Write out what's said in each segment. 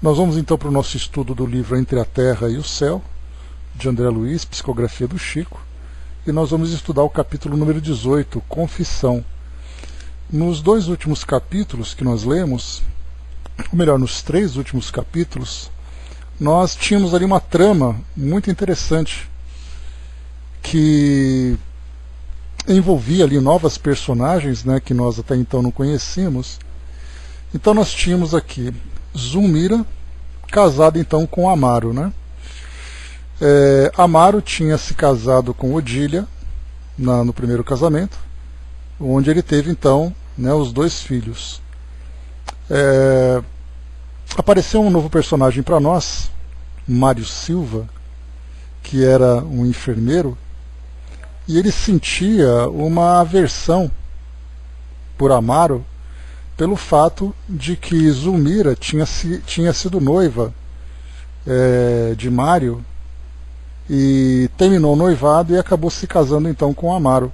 Nós vamos então para o nosso estudo do livro Entre a Terra e o Céu, de André Luiz, Psicografia do Chico, e nós vamos estudar o capítulo número 18, Confissão. Nos dois últimos capítulos que nós lemos, ou melhor, nos três últimos capítulos, nós tínhamos ali uma trama muito interessante, que envolvia ali novas personagens, né, que nós até então não conhecíamos. Então nós tínhamos aqui Zulmira, casada então com Amaro, né? Amaro tinha se casado com Odília no primeiro casamento, onde ele teve então, né, os dois filhos. Apareceu um novo personagem para nós, Mário Silva, que era um enfermeiro, e ele sentia uma aversão por Amaro pelo fato de que Zulmira tinha sido noiva de Mário e terminou o noivado e acabou se casando então com Amaro,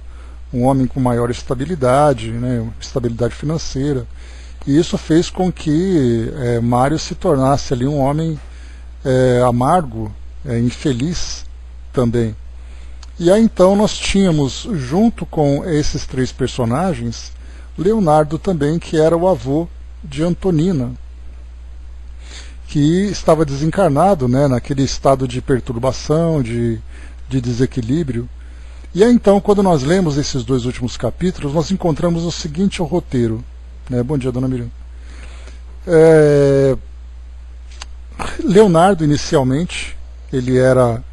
um homem com maior estabilidade, né, estabilidade financeira, e isso fez com que Mário se tornasse ali um homem amargo, infeliz também. E aí então nós tínhamos, junto com esses três personagens, Leonardo também, que era o avô de Antonina, que estava desencarnado, né, naquele estado de perturbação, de desequilíbrio. E aí então, quando nós lemos esses dois últimos capítulos, nós encontramos o seguinte roteiro. Bom dia, dona Miriam. Leonardo, inicialmente, ele era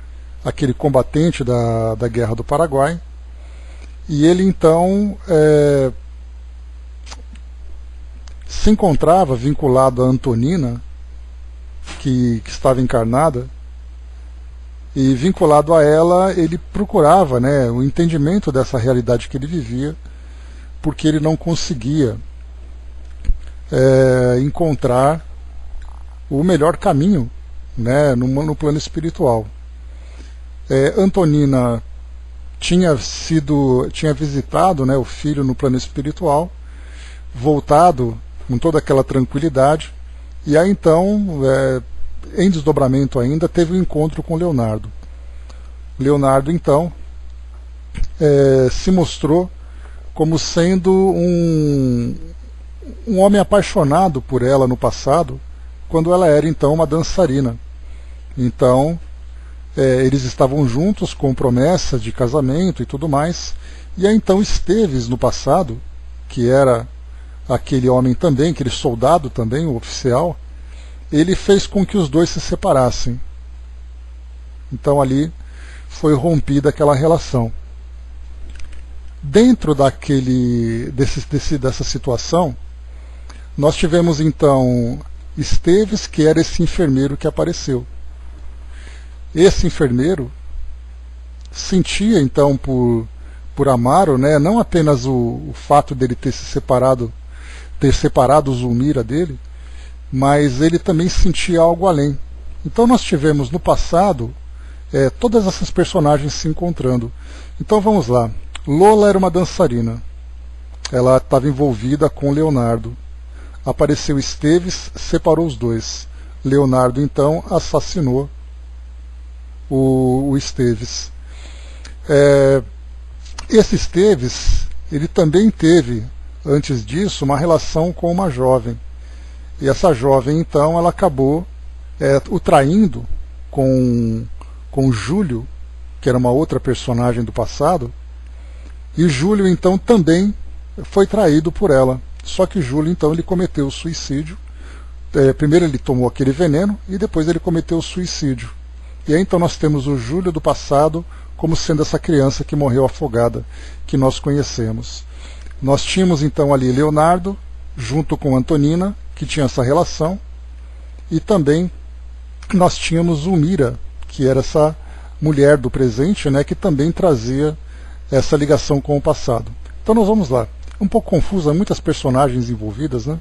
aquele combatente da Guerra do Paraguai, e ele então se encontrava vinculado a Antonina, que estava encarnada, e vinculado a ela ele procurava, né, o entendimento dessa realidade que ele vivia, porque ele não conseguia encontrar o melhor caminho, né, no plano espiritual. Antonina tinha visitado, né, o filho no plano espiritual, voltado com toda aquela tranquilidade, e aí então, em desdobramento ainda, teve um encontro com Leonardo. Leonardo então se mostrou como sendo um homem apaixonado por ela no passado, quando ela era então uma dançarina. Então eles estavam juntos com promessa de casamento e tudo mais, e aí então Esteves no passado, que era aquele homem também, aquele soldado também, o oficial, ele fez com que os dois se separassem. Então ali foi rompida aquela relação. Dentro dessa situação, nós tivemos então Esteves, que era esse enfermeiro que apareceu. Esse enfermeiro sentia então por Amaro, né, não apenas o fato dele ter separado Zulmira dele, mas ele também sentia algo além. Então nós tivemos no passado todas essas personagens se encontrando. Então vamos lá. Lola era uma dançarina, ela estava envolvida com Leonardo. Apareceu Esteves, separou os dois. Leonardo então assassinou o Esteves. Esse Esteves, ele também teve, antes disso, uma relação com uma jovem. E essa jovem, então, ela acabou o traindo com Júlio, que era uma outra personagem do passado, e Júlio, então, também foi traído por ela. Só que Júlio, então, ele cometeu suicídio. Primeiro ele tomou aquele veneno e depois ele cometeu o suicídio. E aí, então, nós temos o Júlio do passado como sendo essa criança que morreu afogada, que nós conhecemos. Nós tínhamos então ali Leonardo, junto com Antonina, que tinha essa relação, e também nós tínhamos Zulmira, que era essa mulher do presente, né, que também trazia essa ligação com o passado. Então nós vamos lá. Um pouco confusa, muitas personagens envolvidas, né?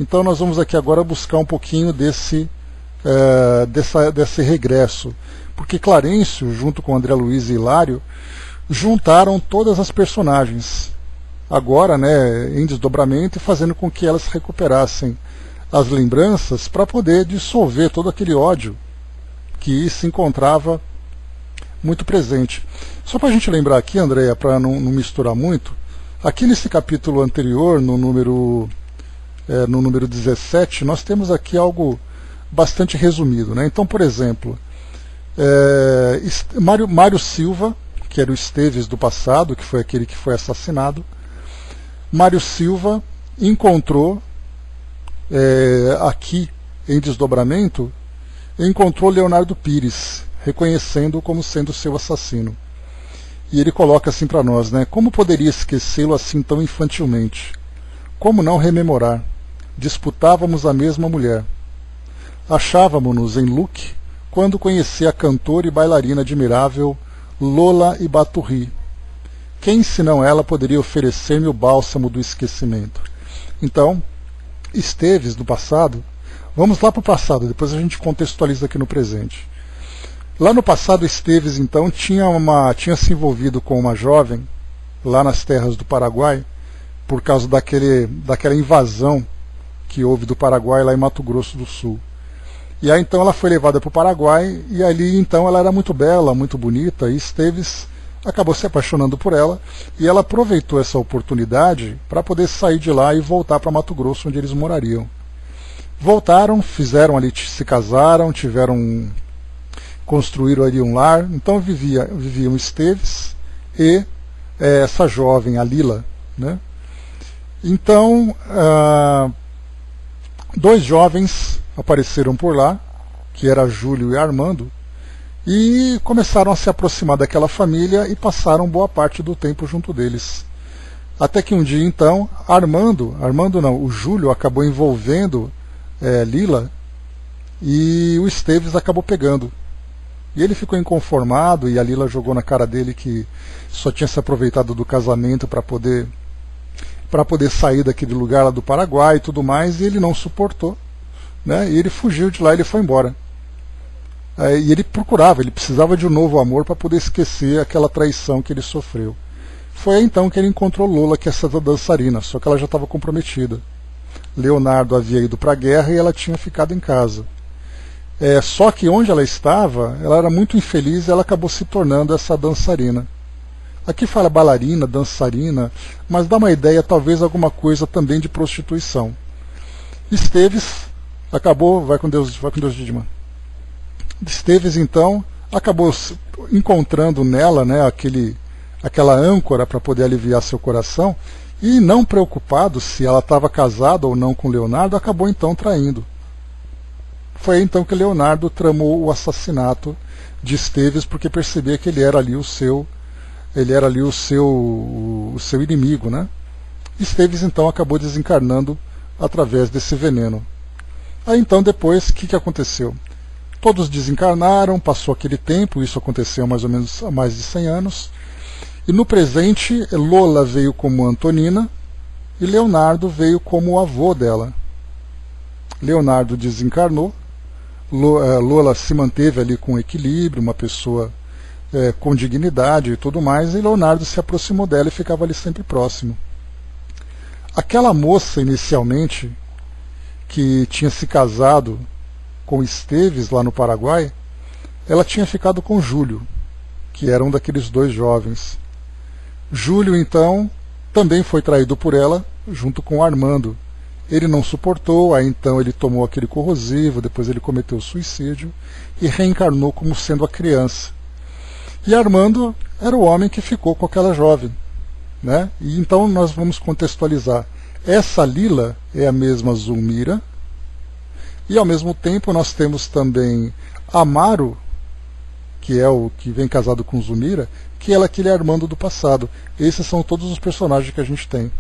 Então nós vamos aqui agora buscar um pouquinho desse regresso, porque Clarencio, junto com André Luiz e Hilário, juntaram todas as personagens, agora, né, em desdobramento, e fazendo com que elas recuperassem as lembranças para poder dissolver todo aquele ódio que se encontrava muito presente. Só para a gente lembrar aqui, Andréia, para não misturar muito, aqui nesse capítulo anterior, no número 17, nós temos aqui algo bastante resumido, né? Então, por exemplo, Mário Silva, que era o Esteves do passado, que foi aquele que foi assassinado, Mário Silva encontrou aqui em desdobramento, encontrou Leonardo Pires, reconhecendo-o como sendo seu assassino. E ele coloca assim para nós, né? Como poderia esquecê-lo assim tão infantilmente? Como não rememorar? Disputávamos a mesma mulher. Achávamos-nos em Luque quando conheci a cantora e bailarina admirável Lola Ibaturri. Quem, senão ela, poderia oferecer-me o bálsamo do esquecimento? Então, Esteves do passado, vamos lá para o passado, depois a gente contextualiza aqui no presente. Lá no passado, Esteves, então, tinha se envolvido com uma jovem, lá nas terras do Paraguai, por causa daquela invasão que houve do Paraguai lá em Mato Grosso do Sul. E aí então ela foi levada para o Paraguai, e ali então ela era muito bela, muito bonita, e Esteves acabou se apaixonando por ela, e ela aproveitou essa oportunidade para poder sair de lá e voltar para Mato Grosso, onde eles morariam. Voltaram, fizeram ali, se casaram, construíram ali um lar, então viviam Esteves e essa jovem, a Lila, né? Então, dois jovens apareceram por lá, que era Júlio e Armando, e começaram a se aproximar daquela família e passaram boa parte do tempo junto deles. Até que um dia, então, o Júlio acabou envolvendo Lila, e o Esteves acabou pegando. E ele ficou inconformado, e a Lila jogou na cara dele que só tinha se aproveitado do casamento para poder sair daquele lugar lá do Paraguai e tudo mais, e ele não suportou, né? E ele fugiu de lá, ele foi embora. E ele precisava de um novo amor para poder esquecer aquela traição que ele sofreu. Foi aí então que ele encontrou Lola, que é essa dançarina, só que ela já estava comprometida. Leonardo havia ido para a guerra e ela tinha ficado em casa. Só que onde ela estava, ela era muito infeliz e ela acabou se tornando essa dançarina. Aqui fala bailarina, dançarina, mas dá uma ideia, talvez alguma coisa também de prostituição. Esteves acabou, vai com Deus, Didman. Esteves então acabou encontrando nela, né, aquela âncora para poder aliviar seu coração, e não preocupado se ela estava casada ou não com Leonardo, acabou então traindo. Foi então que Leonardo tramou o assassinato de Esteves, porque percebia que ele era ali o seu inimigo, né? Esteves então acabou desencarnando através desse veneno. Aí então depois, o que aconteceu? Todos desencarnaram, passou aquele tempo, isso aconteceu mais ou menos há mais de 100 anos, e no presente Lola veio como Antonina e Leonardo veio como o avô dela. Leonardo desencarnou, Lola se manteve ali com equilíbrio, uma pessoa com dignidade e tudo mais, e Leonardo se aproximou dela e ficava ali sempre próximo. Aquela moça inicialmente, que tinha se casado com Esteves lá no Paraguai, ela tinha ficado com Júlio, que era um daqueles dois jovens. Júlio então também foi traído por ela, junto com Armando. Ele não suportou, aí então ele tomou aquele corrosivo, depois ele cometeu suicídio e reencarnou como sendo a criança. E Armando era o homem que ficou com aquela jovem, né? E então nós vamos contextualizar. Essa Lila é a mesma Zulmira, e ao mesmo tempo nós temos também Amaro, que é o que vem casado com Zulmira, que é aquele Armando do passado. Esses são todos os personagens que a gente tem.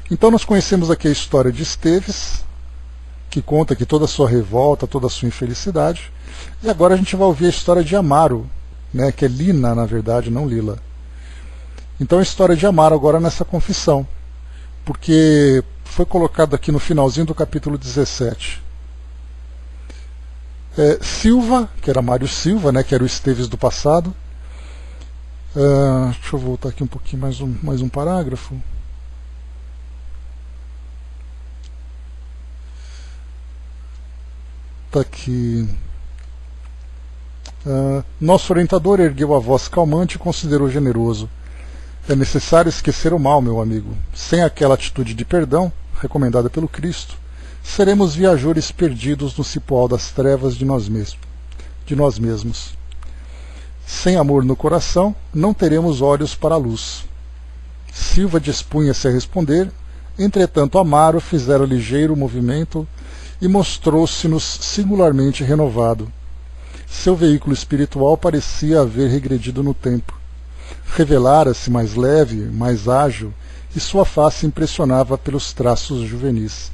Então nós conhecemos aqui a história de Esteves, que conta aqui toda a sua revolta, toda a sua infelicidade, e agora a gente vai ouvir a história de Amaro, né, que é Lina, na verdade, não Lila. Então a história de Amaro agora nessa confissão, porque foi colocado aqui no finalzinho do capítulo 17. Silva, que era Mário Silva, né, que era o Esteves do passado. Deixa eu voltar aqui um pouquinho, mais um parágrafo. nota que nosso orientador ergueu a voz calmante e considerou generoso. É necessário esquecer o mal, meu amigo. Sem aquela atitude de perdão, recomendada pelo Cristo, seremos viajores perdidos no cipoal das trevas de nós mesmos. Sem amor no coração, não teremos olhos para a luz. Silva dispunha-se a responder, entretanto Amaro fizera ligeiro movimento e mostrou-se-nos singularmente renovado. Seu veículo espiritual parecia haver regredido no tempo. Revelara-se mais leve, mais ágil, e sua face impressionava pelos traços juvenis.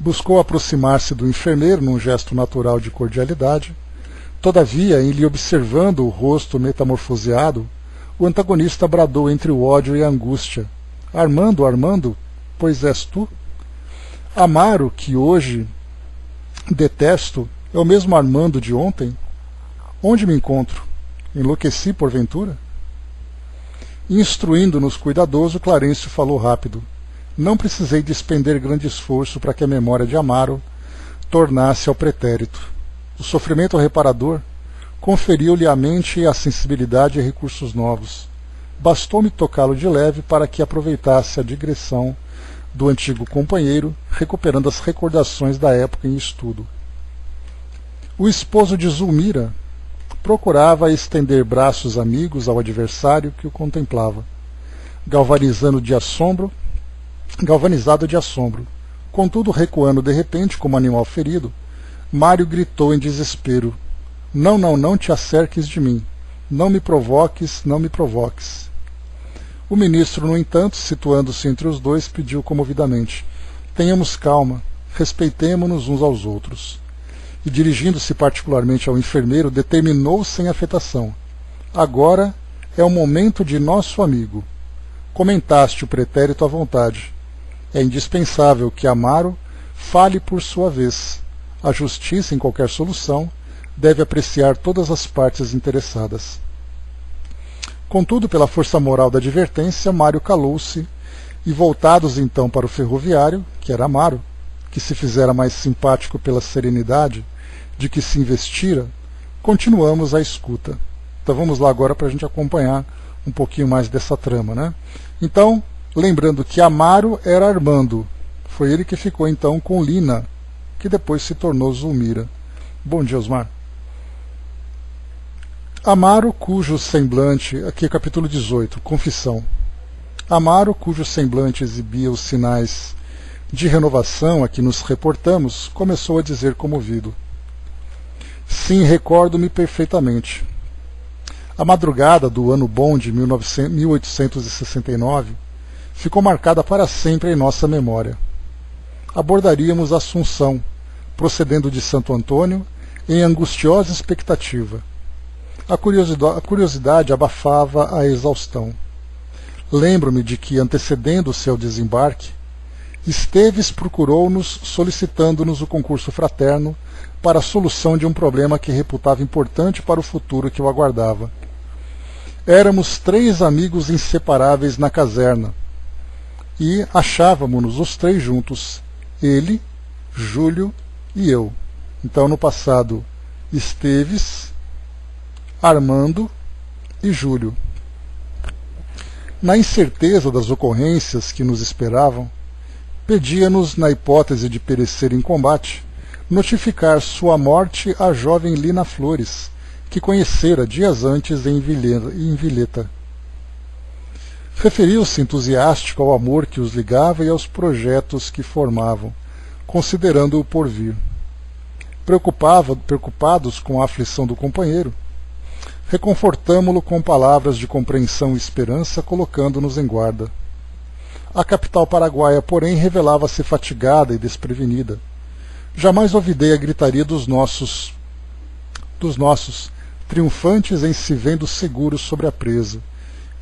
Buscou aproximar-se do enfermeiro num gesto natural de cordialidade. Todavia, em lhe observando o rosto metamorfoseado, o antagonista bradou entre o ódio e a angústia: Armando, Armando, pois és tu? Amaro, que hoje detesto, é o mesmo Armando de ontem? Onde me encontro? Enlouqueci, porventura? Instruindo-nos cuidadoso, Clarencio falou rápido. Não precisei despender grande esforço para que a memória de Amaro tornasse ao pretérito. O sofrimento reparador conferiu-lhe à mente a sensibilidade e recursos novos. Bastou-me tocá-lo de leve para que aproveitasse a digressão do antigo companheiro, recuperando as recordações da época em estudo. O esposo de Zulmira procurava estender braços amigos ao adversário que o contemplava, galvanizado de assombro. Contudo, recuando de repente como animal ferido, Mário gritou em desespero: Não, não, não te acerques de mim. Não me provoques, não me provoques. O ministro, no entanto, situando-se entre os dois, pediu comovidamente: Tenhamos calma, respeitemo-nos uns aos outros. E, dirigindo-se particularmente ao enfermeiro, determinou sem afetação: Agora é o momento de nosso amigo. Comentaste o pretérito à vontade. É indispensável que Amaro fale por sua vez. A justiça, em qualquer solução, deve apreciar todas as partes interessadas. Contudo, pela força moral da advertência, Mário calou-se, e voltados então para o ferroviário, que era Amaro, que se fizera mais simpático pela serenidade de que se investira, continuamos a escuta. Então vamos lá agora para a gente acompanhar um pouquinho mais dessa trama, né? Então, lembrando que Amaro era Armando, foi ele que ficou então com Lina, que depois se tornou Zulmira. Bom dia, Osmar. Amaro, cujo semblante, aqui capítulo 18, confissão. Amaro, cujo semblante exibia os sinais de renovação a que nos reportamos, começou a dizer comovido: Sim, recordo-me perfeitamente. A madrugada do ano bom de 1869 ficou marcada para sempre em nossa memória. Abordaríamos Assunção, procedendo de Santo Antônio, em angustiosa expectativa. A curiosidade abafava a exaustão. Lembro-me de que, antecedendo-se ao desembarque, Esteves procurou-nos solicitando-nos o concurso fraterno para a solução de um problema que reputava importante para o futuro que o aguardava. Éramos 3 amigos inseparáveis na caserna, e achávamos-nos os 3 juntos, ele, Júlio e eu. Então, no passado, Esteves, Armando e Júlio. Na incerteza das ocorrências que nos esperavam, pedia-nos, na hipótese de perecer em combate, notificar sua morte à jovem Lina Flores, que conhecera dias antes em Vilheta. Referiu-se entusiástico ao amor que os ligava e aos projetos que formavam, considerando o porvir. Preocupados com a aflição do companheiro, reconfortamo-lo com palavras de compreensão e esperança, colocando-nos em guarda. A capital paraguaia, porém, revelava-se fatigada e desprevenida. Jamais ouvidei a gritaria dos nossos, triunfantes em se vendo seguros sobre a presa,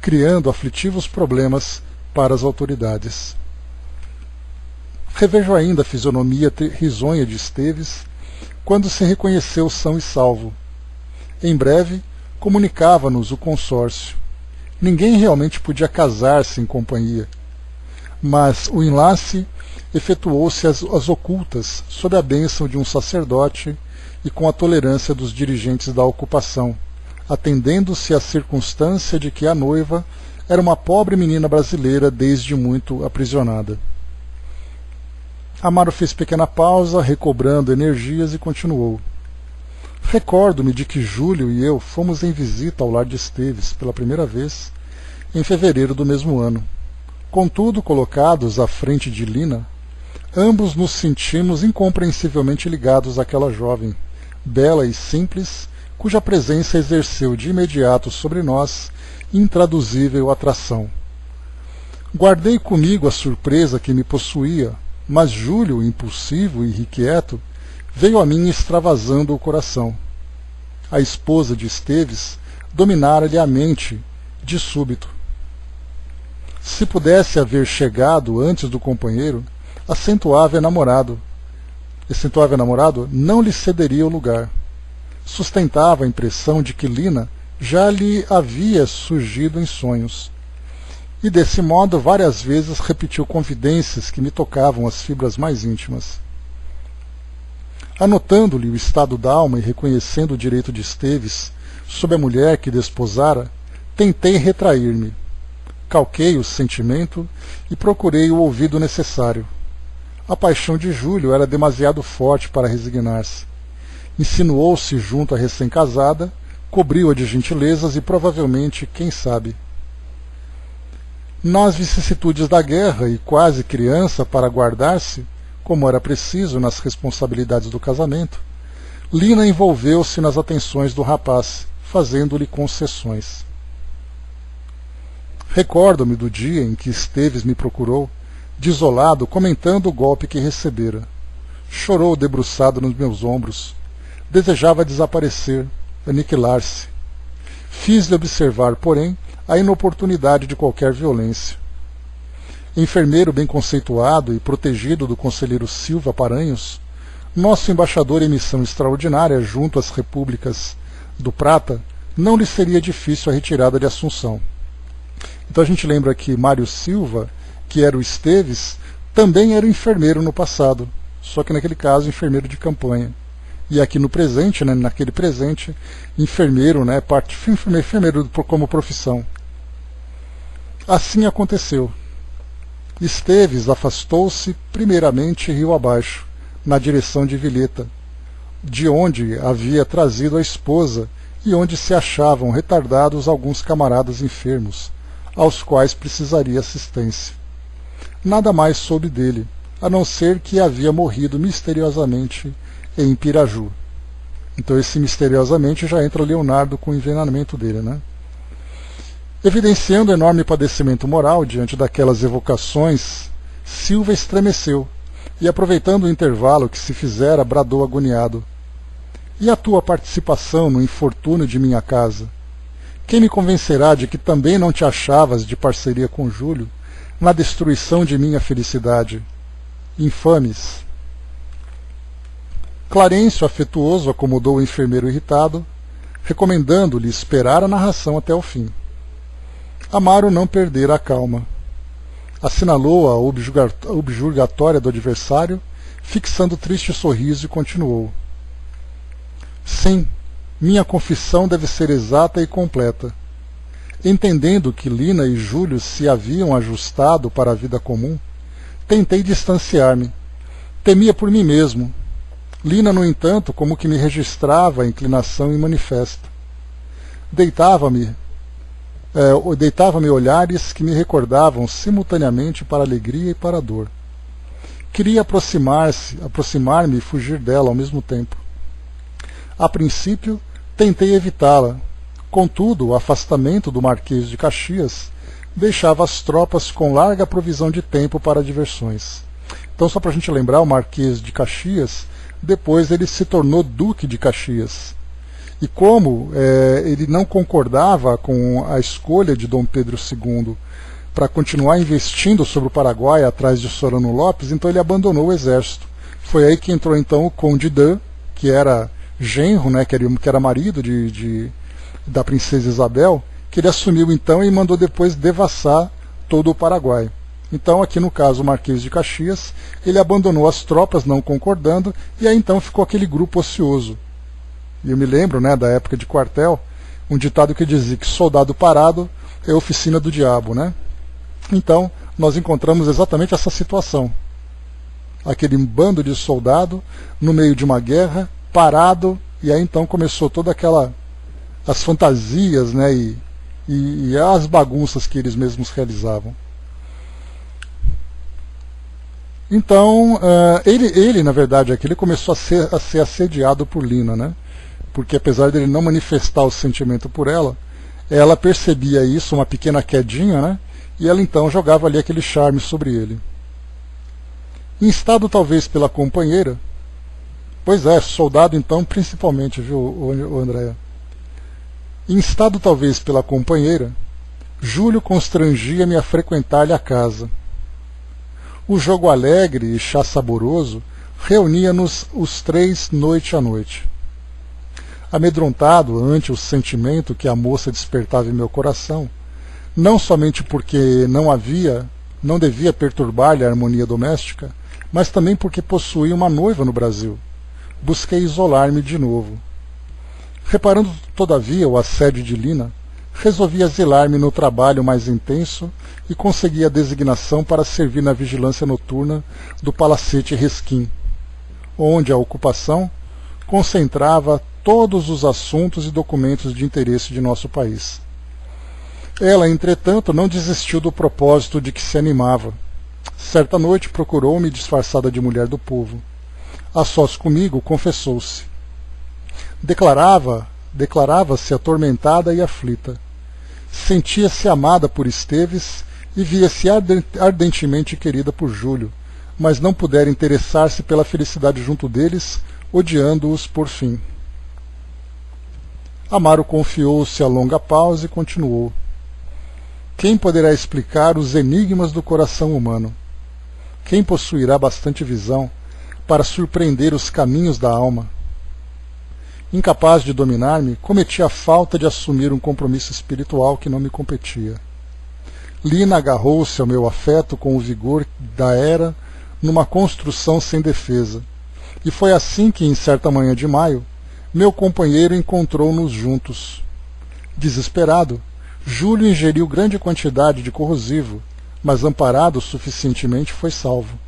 criando aflitivos problemas para as autoridades. Revejo ainda a fisionomia risonha de Esteves, quando se reconheceu são e salvo. Em breve, comunicava-nos o consórcio. Ninguém realmente podia casar-se em companhia, mas o enlace efetuou-se as ocultas, sob a bênção de um sacerdote e com a tolerância dos dirigentes da ocupação, atendendo-se à circunstância de que a noiva era uma pobre menina brasileira desde muito aprisionada. Amaro fez pequena pausa, recobrando energias, e continuou. Recordo-me de que Júlio e eu fomos em visita ao lar de Esteves pela primeira vez em fevereiro do mesmo ano. Contudo, colocados à frente de Lina, ambos nos sentimos incompreensivelmente ligados àquela jovem, bela e simples, cuja presença exerceu de imediato sobre nós intraduzível atração. Guardei comigo a surpresa que me possuía, mas Júlio, impulsivo e irrequieto, veio a mim extravasando o coração. A esposa de Esteves dominara-lhe a mente de súbito. Se pudesse haver chegado antes do companheiro, acentuável namorado não lhe cederia o lugar. Sustentava a impressão de que Lina já lhe havia surgido em sonhos. E desse modo várias vezes repetiu confidências que me tocavam as fibras mais íntimas. Anotando-lhe o estado d'alma e reconhecendo o direito de Esteves sobre a mulher que desposara, tentei retrair-me. Calquei o sentimento e procurei o ouvido necessário. A paixão de Júlio era demasiado forte para resignar-se. Insinuou-se junto à recém-casada, cobriu-a de gentilezas e provavelmente, quem sabe. Nas vicissitudes da guerra e quase criança para guardar-se, como era preciso nas responsabilidades do casamento, Lina envolveu-se nas atenções do rapaz, fazendo-lhe concessões. Recordo-me do dia em que Esteves me procurou, desolado, comentando o golpe que recebera. Chorou debruçado nos meus ombros. Desejava desaparecer, aniquilar-se. Fiz-lhe observar, porém, a inoportunidade de qualquer violência. Enfermeiro bem conceituado e protegido do conselheiro Silva Paranhos, nosso embaixador em missão extraordinária junto às repúblicas do Prata, não lhe seria difícil a retirada de Assunção. Então a gente lembra que Mário Silva, que era o Esteves, também era enfermeiro no passado, só que naquele caso enfermeiro de campanha. E aqui no presente, naquele presente, enfermeiro, enfermeiro como profissão. Assim aconteceu. Esteves afastou-se primeiramente rio abaixo, na direção de Vilheta, de onde havia trazido a esposa e onde se achavam retardados alguns camaradas enfermos, aos quais precisaria assistência. Nada mais soube dele, a não ser que havia morrido misteriosamente em Piraju. Então esse misteriosamente já entra Leonardo com o envenenamento dele, Evidenciando enorme padecimento moral diante daquelas evocações, Silva estremeceu e, aproveitando o intervalo que se fizera, bradou agoniado: E a tua participação no infortúnio de minha casa? Quem me convencerá de que também não te achavas de parceria com Júlio na destruição de minha felicidade? Infames! Clarencio, afetuoso, acomodou o enfermeiro irritado, recomendando-lhe esperar a narração até o fim. Amaro não perdera a calma. Assinalou a objurgatória do adversário, fixando triste sorriso, e continuou. Sim, minha confissão deve ser exata e completa. Entendendo que Lina e Júlio se haviam ajustado para a vida comum, tentei distanciar-me. Temia por mim mesmo. Lina, no entanto, como que me registrava a inclinação manifesta. Deitava-me olhares que me recordavam simultaneamente para a alegria e para a dor. Queria aproximar-me e fugir dela ao mesmo tempo. A princípio, tentei evitá-la. Contudo, o afastamento do Marquês de Caxias deixava as tropas com larga provisão de tempo para diversões. Então, só para a gente lembrar, o Marquês de Caxias, depois ele se tornou Duque de Caxias. E como ele não concordava com a escolha de Dom Pedro II para continuar investindo sobre o Paraguai atrás de Solano Lopes, então ele abandonou o exército. Foi aí que entrou então o Conde Dan, que era genro, que era marido da princesa Isabel, que ele assumiu então e mandou depois devassar todo o Paraguai. Então, aqui no caso, o Marquês de Caxias, ele abandonou as tropas, não concordando, e aí então ficou aquele grupo ocioso. E eu me lembro, né, da época de quartel, um ditado que dizia que soldado parado é oficina do diabo, né? Então, nós encontramos exatamente essa situação. Aquele bando de soldado no meio de uma guerra, parado, e aí então começou toda as fantasias, né, e as bagunças que eles mesmos realizavam. Então, ele, na verdade, aqui ele começou a ser assediado por Lina, né? Porque apesar dele não manifestar o sentimento por ela, ela percebia isso, uma pequena quedinha, né? E ela então jogava ali aquele charme sobre ele. Instado talvez pela companheira, pois é, soldado então principalmente, viu, Andréa? Instado talvez pela companheira, Júlio constrangia-me a frequentar-lhe a casa. O jogo alegre e chá saboroso reunia-nos os três noite a noite. Amedrontado ante o sentimento que a moça despertava em meu coração, não somente porque não devia perturbar-lhe a harmonia doméstica, mas também porque possuía uma noiva no Brasil, busquei isolar-me de novo. Reparando, todavia, o assédio de Lina, resolvi exilar-me no trabalho mais intenso e consegui a designação para servir na vigilância noturna do Palacete Resquim, onde a ocupação concentrava todos os assuntos e documentos de interesse de nosso país. Ela, entretanto, não desistiu do propósito de que se animava. Certa noite procurou-me disfarçada de mulher do povo. A sós comigo, confessou-se. Declarava-se atormentada e aflita. Sentia-se amada por Esteves e via-se ardentemente querida por Júlio, mas não pudera interessar-se pela felicidade junto deles, odiando-os por fim. Amaro confiou-se a longa pausa e continuou. Quem poderá explicar os enigmas do coração humano? Quem possuirá bastante visão para surpreender os caminhos da alma? Incapaz de dominar-me, cometi a falta de assumir um compromisso espiritual que não me competia. Lina agarrou-se ao meu afeto com o vigor da era numa construção sem defesa, e foi assim que, em certa manhã de maio, meu companheiro encontrou-nos juntos. Desesperado, Júlio ingeriu grande quantidade de corrosivo, mas amparado suficientemente foi salvo.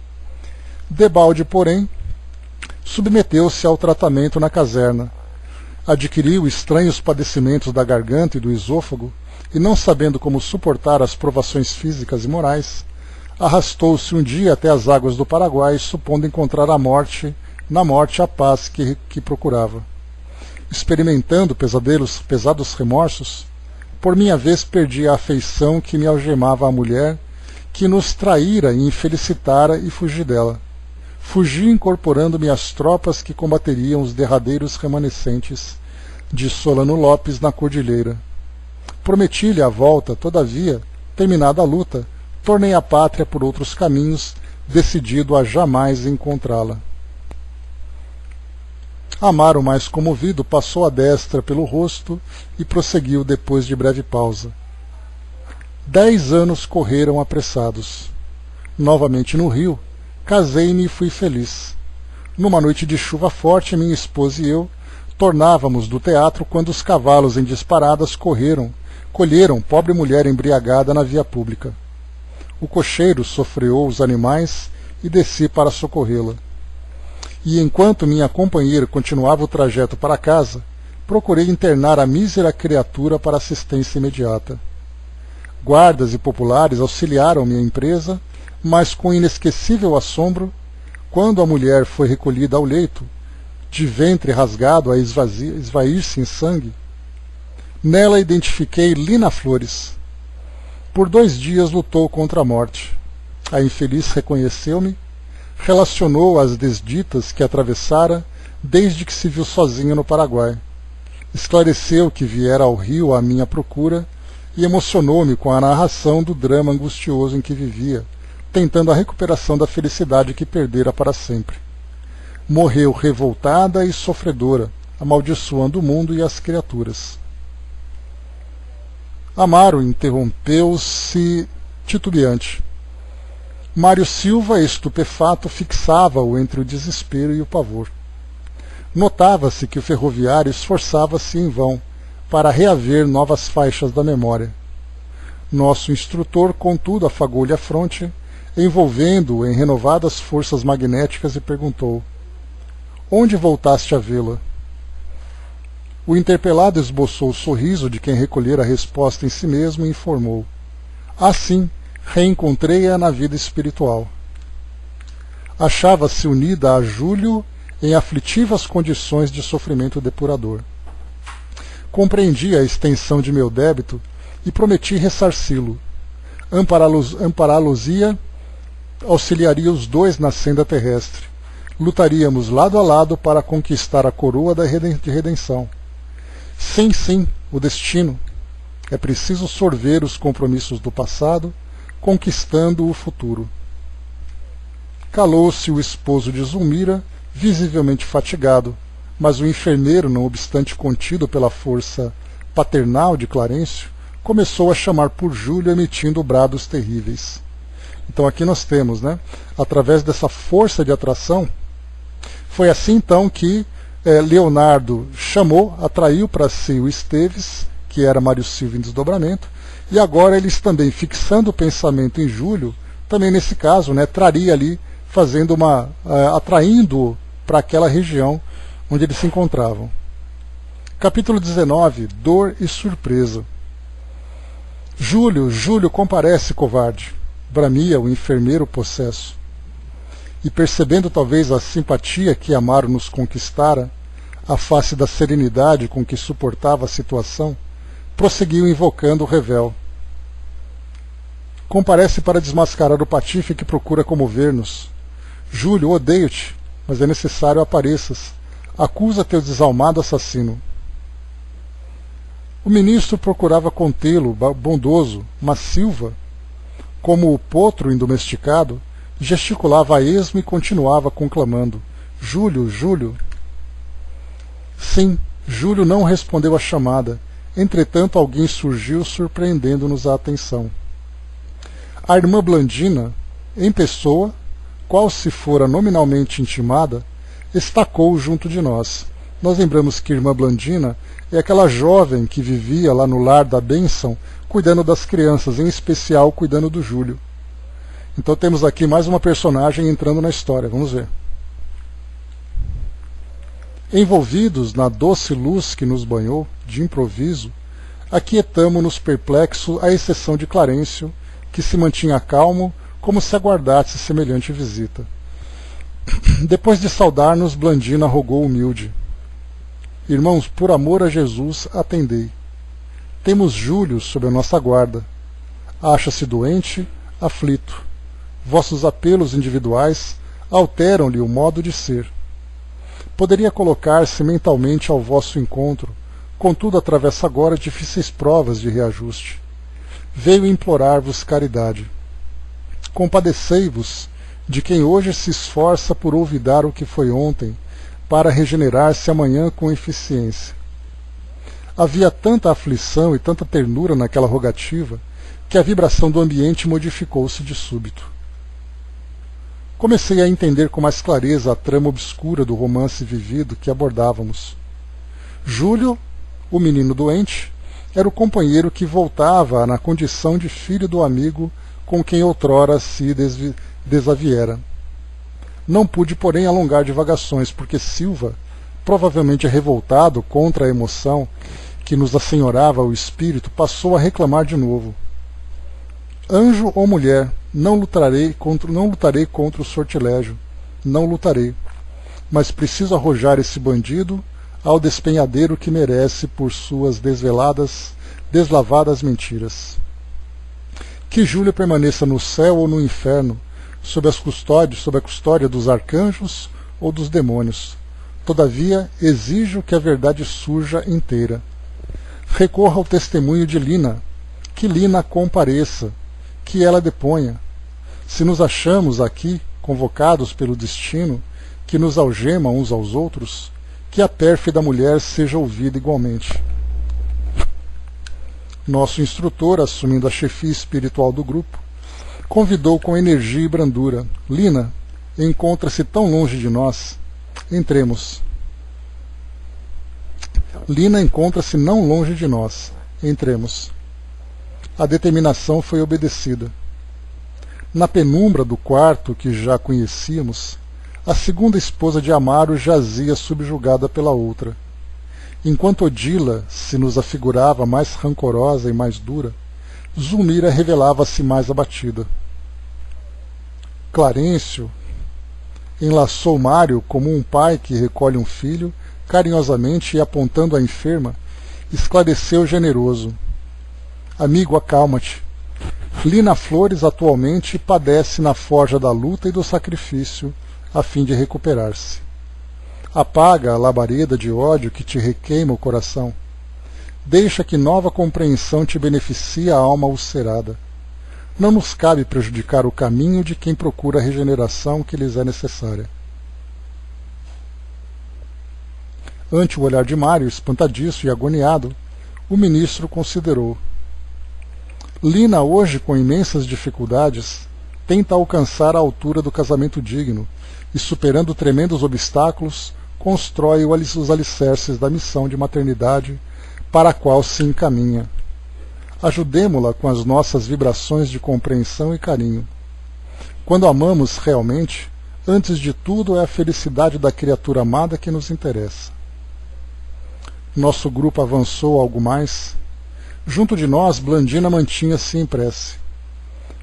Debalde, porém, submeteu-se ao tratamento na caserna. Adquiriu estranhos padecimentos da garganta e do esôfago, e não sabendo como suportar as provações físicas e morais, arrastou-se um dia até as águas do Paraguai, supondo encontrar na morte a paz que procurava. Experimentando pesados remorsos, por minha vez perdi a afeição que me algemava à mulher, que nos traíra e infelicitara, e fugi dela. Fugi incorporando-me às tropas que combateriam os derradeiros remanescentes de Solano Lopes na cordilheira. Prometi-lhe a volta, todavia, terminada a luta, tornei à pátria por outros caminhos, decidido a jamais encontrá-la. Amaro, mais comovido, passou a destra pelo rosto e prosseguiu depois de breve pausa. 10 anos correram apressados. Novamente no Rio, casei-me e fui feliz. Numa noite de chuva forte, minha esposa e eu tornávamos do teatro quando os cavalos em disparadas colheram pobre mulher embriagada na via pública. O cocheiro sofreou os animais e desci para socorrê-la. E enquanto minha companheira continuava o trajeto para casa, procurei internar a mísera criatura para assistência imediata. Guardas e populares auxiliaram minha empresa, mas com inesquecível assombro, quando a mulher foi recolhida ao leito, de ventre rasgado a esvair-se em sangue, nela identifiquei Lina Flores. Por 2 dias lutou contra a morte. A infeliz reconheceu-me, relacionou as desditas que atravessara desde que se viu sozinha no Paraguai. Esclareceu que viera ao Rio à minha procura e emocionou-me com a narração do drama angustioso em que vivia, tentando a recuperação da felicidade que perdera para sempre. Morreu revoltada e sofredora, amaldiçoando o mundo e as criaturas. Amaro interrompeu-se titubeante. Mário Silva, estupefato, fixava-o entre o desespero e o pavor. Notava-se que o ferroviário esforçava-se em vão para reaver novas faixas da memória. Nosso instrutor, contudo, afagou-lhe a fronte, envolvendo-o em renovadas forças magnéticas, e perguntou: onde voltaste a vê-la? O interpelado esboçou o sorriso de quem recolhera a resposta em si mesmo e informou: sim, reencontrei-a na vida espiritual. Achava-se unida a Júlio em aflitivas condições de sofrimento depurador. Compreendi a extensão de meu débito e prometi ressarci-lo. Ampará-los-ia, auxiliaria os dois na senda terrestre. Lutaríamos lado a lado para conquistar a coroa de redenção. Sim, o destino. É preciso sorver os compromissos do passado, conquistando o futuro. Calou-se o esposo de Zulmira, visivelmente fatigado, mas o enfermeiro, não obstante contido pela força paternal de Clarencio, começou a chamar por Júlio, emitindo brados terríveis. Então aqui nós temos, através dessa força de atração, foi assim então que Leonardo chamou, atraiu para si o Esteves, que era Mário Silva em desdobramento, e agora eles também, fixando o pensamento em Júlio, também nesse caso, traria ali, atraindo-o para aquela região onde eles se encontravam. Capítulo 19, Dor e Surpresa. Júlio, comparece, covarde, bramia o enfermeiro possesso. E percebendo talvez a simpatia que Amaro nos conquistara, a face da serenidade com que suportava a situação, prosseguiu invocando o revel. Comparece para desmascarar o patife que procura comover-nos. Júlio, odeio-te, mas é necessário apareças. Acusa teu desalmado assassino. O ministro procurava contê-lo, bondoso, mas Silva, como o potro indomesticado, gesticulava a esmo e continuava conclamando: Júlio. Sim, Júlio não respondeu à chamada. Entretanto, alguém surgiu, surpreendendo-nos a atenção. A irmã Blandina, em pessoa, qual se fora nominalmente intimada, estacou junto de nós. Nós lembramos que irmã Blandina é aquela jovem que vivia lá no lar da bênção, cuidando das crianças, em especial cuidando do Júlio. Então temos aqui mais uma personagem entrando na história, vamos ver. Envolvidos na doce luz que nos banhou, de improviso, aquietamo-nos perplexos, à exceção de Clarencio, que se mantinha calmo, como se aguardasse semelhante visita. Depois de saudar-nos, Blandina rogou humilde: Irmãos, por amor a Jesus, atendei. Temos Júlio sob a nossa guarda. Acha-se doente, aflito. Vossos apelos individuais alteram-lhe o modo de ser. Poderia colocar-se mentalmente ao vosso encontro, contudo atravessa agora difíceis provas de reajuste. Veio implorar-vos caridade. Compadecei-vos de quem hoje se esforça por olvidar o que foi ontem, para regenerar-se amanhã com eficiência. Havia tanta aflição e tanta ternura naquela rogativa, que a vibração do ambiente modificou-se de súbito. Comecei a entender com mais clareza a trama obscura do romance vivido que abordávamos. Júlio, o menino doente, era o companheiro que voltava na condição de filho do amigo com quem outrora se desaviera. Não pude, porém, alongar divagações, porque Silva, provavelmente revoltado contra a emoção que nos assenhorava o espírito, passou a reclamar de novo. Anjo ou mulher, não lutarei contra o sortilégio, não lutarei, mas preciso arrojar esse bandido ao despenhadeiro que merece por suas deslavadas mentiras. Que Júlio permaneça no céu ou no inferno, sob a custódia dos arcanjos ou dos demônios. Todavia, exijo que a verdade surja inteira. Recorra ao testemunho de Lina, que Lina compareça, que ela deponha. Se nos achamos aqui, convocados pelo destino, que nos algema uns aos outros, que a pérfida mulher seja ouvida igualmente. Nosso instrutor, assumindo a chefia espiritual do grupo, Convidou com energia e brandura. Lina, encontra-se tão longe de nós. Entremos. Lina encontra-se não longe de nós. Entremos. A determinação foi obedecida. Na penumbra do quarto que já conhecíamos, a segunda esposa de Amaro jazia subjugada pela outra. Enquanto Odila se nos afigurava mais rancorosa e mais dura, Zulmira revelava-se mais abatida. Clarencio enlaçou Mário como um pai que recolhe um filho, carinhosamente, e apontando a enferma, esclareceu generoso. Amigo, acalma-te. Lina Flores atualmente padece na forja da luta e do sacrifício, a fim de recuperar-se. Apaga a labareda de ódio que te requeima o coração. Deixa que nova compreensão te beneficie a alma ulcerada. Não nos cabe prejudicar o caminho de quem procura a regeneração que lhes é necessária. Ante o olhar de Mário, espantadiço e agoniado, o ministro considerou. Lina, hoje com imensas dificuldades, tenta alcançar a altura do casamento digno e, superando tremendos obstáculos, constrói os alicerces da missão de maternidade para a qual se encaminha. Ajudemo-la com as nossas vibrações de compreensão e carinho. Quando amamos realmente, antes de tudo é a felicidade da criatura amada que nos interessa. Nosso grupo avançou algo mais. Junto de nós, Blandina mantinha-se em prece.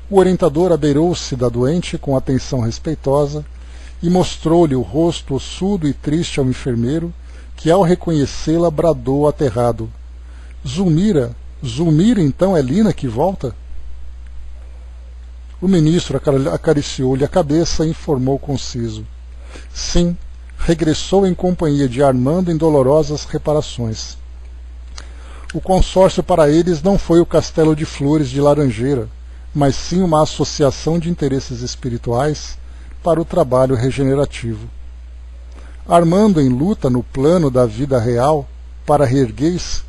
O orientador abeirou-se da doente com atenção respeitosa e mostrou-lhe o rosto ossudo e triste ao enfermeiro, que ao reconhecê-la bradou aterrado. Zulmira, então é Lina que volta? O ministro acariciou-lhe a cabeça e informou conciso. Sim, regressou em companhia de Armando em dolorosas reparações. O consórcio para eles não foi o Castelo de Flores de Laranjeira, mas sim uma associação de interesses espirituais para o trabalho regenerativo. Armando em luta no plano da vida real para reerguer-se,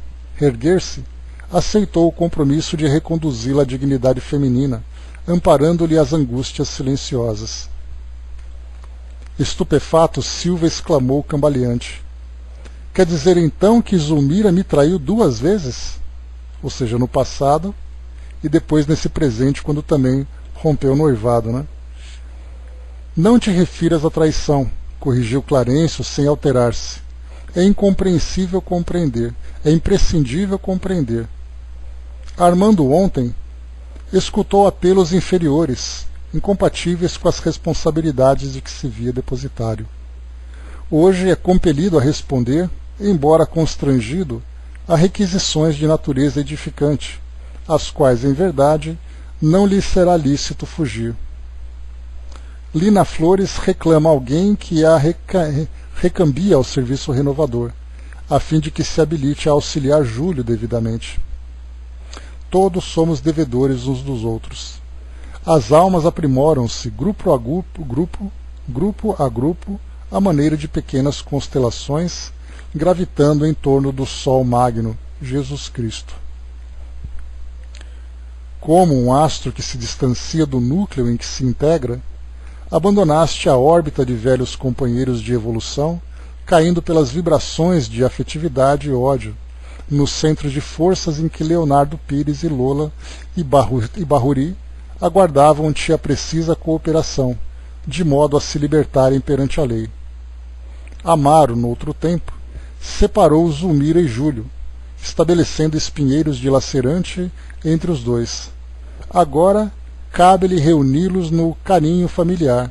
aceitou o compromisso de reconduzi-la à dignidade feminina, amparando-lhe as angústias silenciosas. Estupefato, Silva exclamou cambaleante. Quer dizer então que Zulmira me traiu 2 vezes? Ou seja, no passado e depois nesse presente, quando também rompeu o noivado, né? Não te refiras à traição, corrigiu Clarencio sem alterar-se. É incompreensível compreender, é imprescindível compreender. Armando ontem escutou apelos inferiores, incompatíveis com as responsabilidades de que se via depositário. Hoje é compelido a responder, embora constrangido, a requisições de natureza edificante, às quais, em verdade, não lhe será lícito fugir. Lina Flores reclama alguém que a recambie ao serviço renovador, a fim de que se habilite a auxiliar Júlio devidamente. Todos somos devedores uns dos outros. As almas aprimoram-se grupo a grupo, à maneira de pequenas constelações, gravitando em torno do Sol Magno, Jesus Cristo. Como um astro que se distancia do núcleo em que se integra, abandonaste a órbita de velhos companheiros de evolução, caindo pelas vibrações de afetividade e ódio, no centro de forças em que Leonardo Pires e Lola e Barruri aguardavam-te a precisa cooperação, de modo a se libertarem perante a lei. Amaro, noutro tempo, separou Zulmira e Júlio, estabelecendo espinheiros dilacerante entre os dois. Agora cabe-lhe reuni-los no carinho familiar,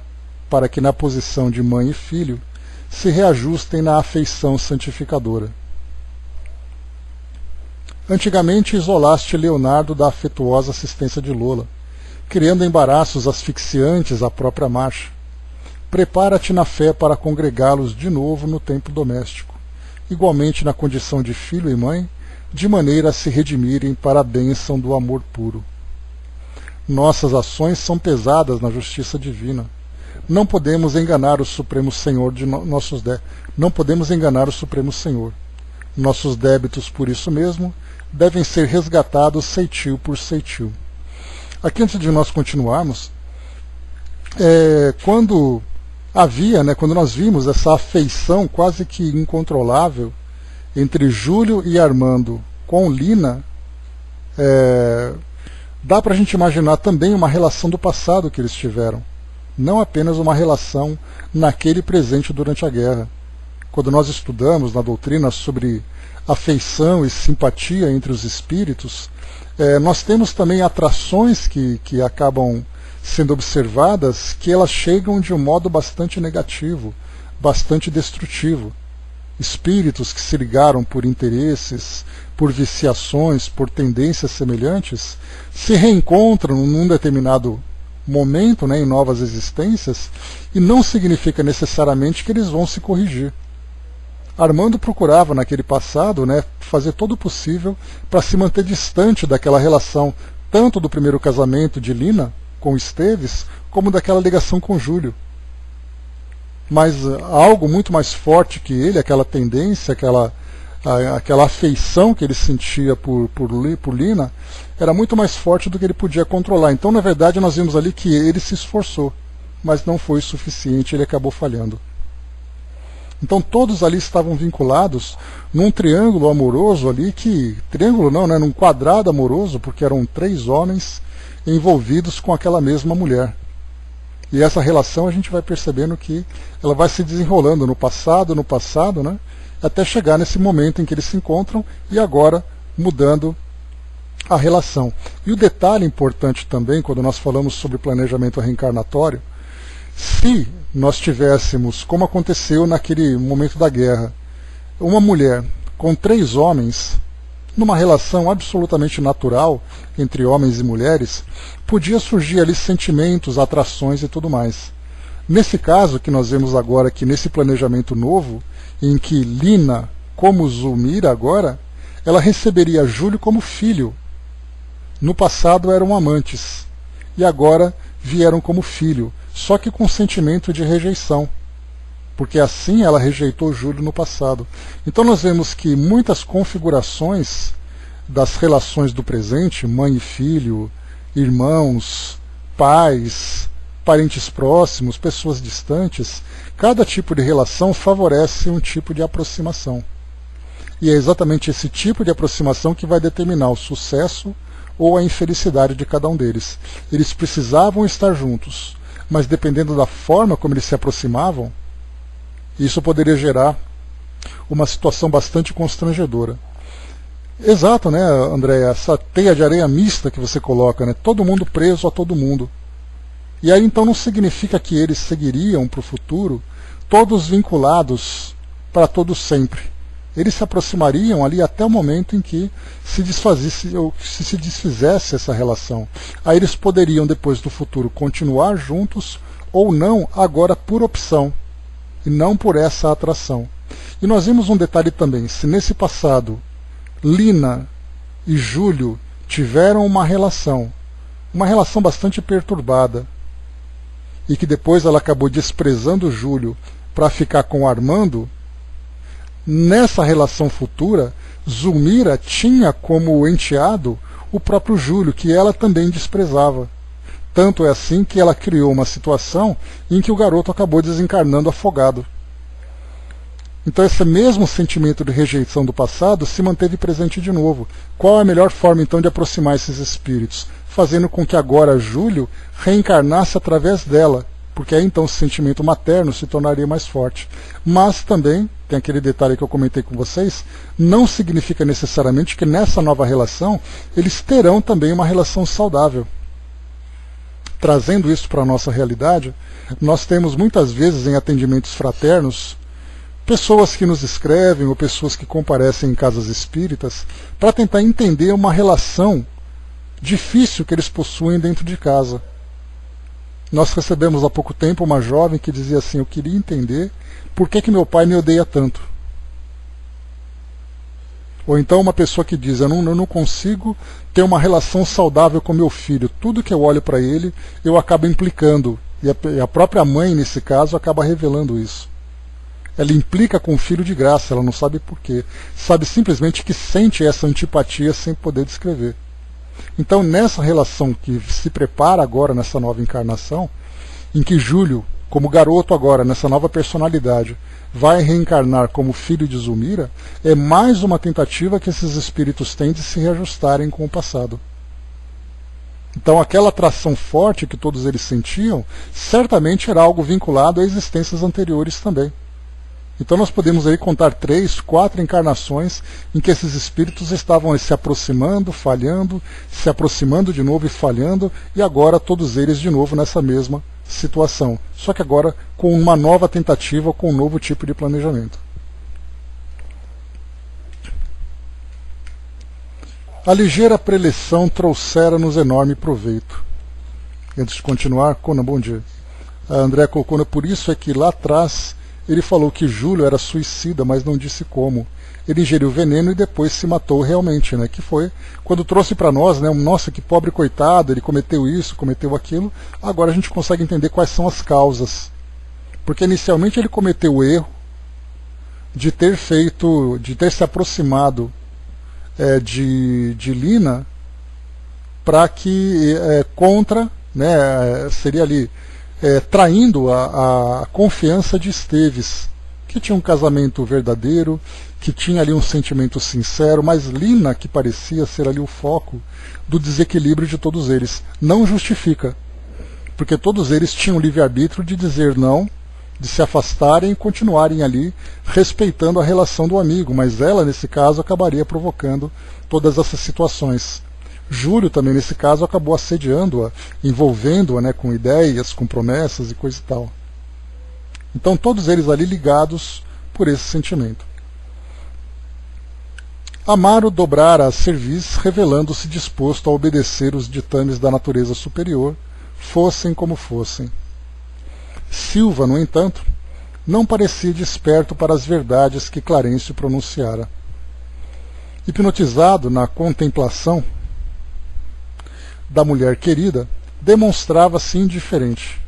para que na posição de mãe e filho se reajustem na afeição santificadora. Antigamente isolaste Leonardo da afetuosa assistência de Lola, criando embaraços asfixiantes à própria marcha. Prepara-te na fé para congregá-los de novo no templo doméstico, igualmente na condição de filho e mãe, de maneira a se redimirem para a bênção do amor puro. Nossas ações são pesadas na justiça divina. Não podemos enganar o Supremo Senhor de nossos Não podemos enganar o Supremo Senhor. Nossos débitos, por isso mesmo, devem ser resgatados ceitil por ceitil. Aqui, antes de nós continuarmos, quando havia, quando nós vimos essa afeição quase que incontrolável entre Júlio e Armando com Lina, dá para a gente imaginar também uma relação do passado que eles tiveram, não apenas uma relação naquele presente durante a guerra. Quando nós estudamos na doutrina sobre afeição e simpatia entre os espíritos, nós temos também atrações que acabam sendo observadas, que elas chegam de um modo bastante negativo, bastante destrutivo. Espíritos que se ligaram por interesses, por viciações, por tendências semelhantes, se reencontram num determinado momento, em novas existências, e não significa necessariamente que eles vão se corrigir. Armando procurava naquele passado fazer todo o possível para se manter distante daquela relação, tanto do primeiro casamento de Lina com Esteves, como daquela ligação com Júlio. Mas algo muito mais forte que ele, aquela tendência, aquela afeição que ele sentia por Lina, era muito mais forte do que ele podia controlar. Então, na verdade, nós vimos ali que ele se esforçou, mas não foi suficiente, ele acabou falhando. Então todos ali estavam vinculados num triângulo amoroso ali, triângulo não, num quadrado amoroso, porque eram 3 homens envolvidos com aquela mesma mulher. E essa relação a gente vai percebendo que ela vai se desenrolando no passado, até chegar nesse momento em que eles se encontram e agora mudando a relação. E o detalhe importante também, quando nós falamos sobre planejamento reencarnatório, se nós tivéssemos, como aconteceu naquele momento da guerra, uma mulher com 3 homens, numa relação absolutamente natural entre homens e mulheres, podia surgir ali sentimentos, atrações e tudo mais. Nesse caso que nós vemos agora aqui, nesse planejamento novo, em que Lina, como Zulmira agora, ela receberia Júlio como filho. No passado eram amantes, e agora vieram como filho, só que com sentimento de rejeição, porque assim ela rejeitou Júlio no passado. Então nós vemos que muitas configurações das relações do presente, mãe e filho, irmãos, pais, parentes próximos, pessoas distantes, cada tipo de relação favorece um tipo de aproximação. E é exatamente esse tipo de aproximação que vai determinar o sucesso ou a infelicidade de cada um deles. Eles precisavam estar juntos, mas dependendo da forma como eles se aproximavam, isso poderia gerar uma situação bastante constrangedora. Exato, Andréia? Essa teia de areia mista que você coloca, todo mundo preso a todo mundo. E aí então não significa que eles seguiriam para o futuro todos vinculados para todo sempre. Eles se aproximariam ali até o momento em que se desfizesse essa relação. Aí eles poderiam depois do futuro continuar juntos ou não, agora por opção, e não por essa atração. E nós vimos um detalhe também, se nesse passado Lina e Júlio tiveram uma relação bastante perturbada, e que depois ela acabou desprezando Júlio para ficar com Armando, nessa relação futura, Zulmira tinha como enteado o próprio Júlio, que ela também desprezava. Tanto é assim que ela criou uma situação em que o garoto acabou desencarnando afogado. Então esse mesmo sentimento de rejeição do passado se manteve presente de novo. Qual a melhor forma então de aproximar esses espíritos? Fazendo com que agora Júlio reencarnasse através dela, porque aí então o sentimento materno se tornaria mais forte. Mas também, tem aquele detalhe que eu comentei com vocês, não significa necessariamente que nessa nova relação eles terão também uma relação saudável. Trazendo isso para a nossa realidade, nós temos muitas vezes em atendimentos fraternos pessoas que nos escrevem ou pessoas que comparecem em casas espíritas para tentar entender uma relação difícil que eles possuem dentro de casa. Nós recebemos há pouco tempo uma jovem que dizia assim: eu queria entender por que meu pai me odeia tanto. Ou então uma pessoa que diz: eu não consigo ter uma relação saudável com meu filho, tudo que eu olho para ele eu acabo implicando, e a própria mãe nesse caso acaba revelando isso. Ela implica com o filho de graça, ela não sabe por quê, sabe simplesmente que sente essa antipatia sem poder descrever. Então, nessa relação que se prepara agora nessa nova encarnação, em que Júlio, como garoto agora, nessa nova personalidade, vai reencarnar como filho de Zulmira, é mais uma tentativa que esses espíritos têm de se reajustarem com o passado. Então aquela atração forte que todos eles sentiam, certamente era algo vinculado a existências anteriores também. Então nós podemos aí contar 3, 4 encarnações em que esses espíritos estavam se aproximando, falhando, se aproximando de novo e falhando, e agora todos eles de novo nessa mesma situação. Só que agora com uma nova tentativa, com um novo tipo de planejamento. A ligeira preleção trouxera-nos enorme proveito. Antes de continuar, Conan, bom dia. A André colocou, por isso é que lá atrás ele falou que Júlio era suicida, mas não disse como. Ele ingeriu veneno e depois se matou realmente, né? Que foi quando trouxe para nós, né? Nossa, que pobre coitado, ele cometeu isso, cometeu aquilo. Agora a gente consegue entender quais são as causas. Porque inicialmente ele cometeu o erro de ter se aproximado de Lina para que contra, né? Seria ali traindo a confiança de Esteves, que tinha um casamento verdadeiro, que tinha ali um sentimento sincero, mas Lina, que parecia ser ali o foco do desequilíbrio de todos eles. Não justifica, porque todos eles tinham livre-arbítrio de dizer não, de se afastarem e continuarem ali, respeitando a relação do amigo, mas ela, nesse caso, acabaria provocando todas essas situações. Júlio também, nesse caso, acabou assediando-a, envolvendo-a, né, com ideias, com promessas e coisa e tal. Então todos eles ali ligados por esse sentimento. Amaro dobrara a cerviz, revelando-se disposto a obedecer os ditames da natureza superior, fossem como fossem. Silva, no entanto, não parecia desperto para as verdades que Clarencio pronunciara. Hipnotizado na contemplação da mulher querida, demonstrava-se indiferente.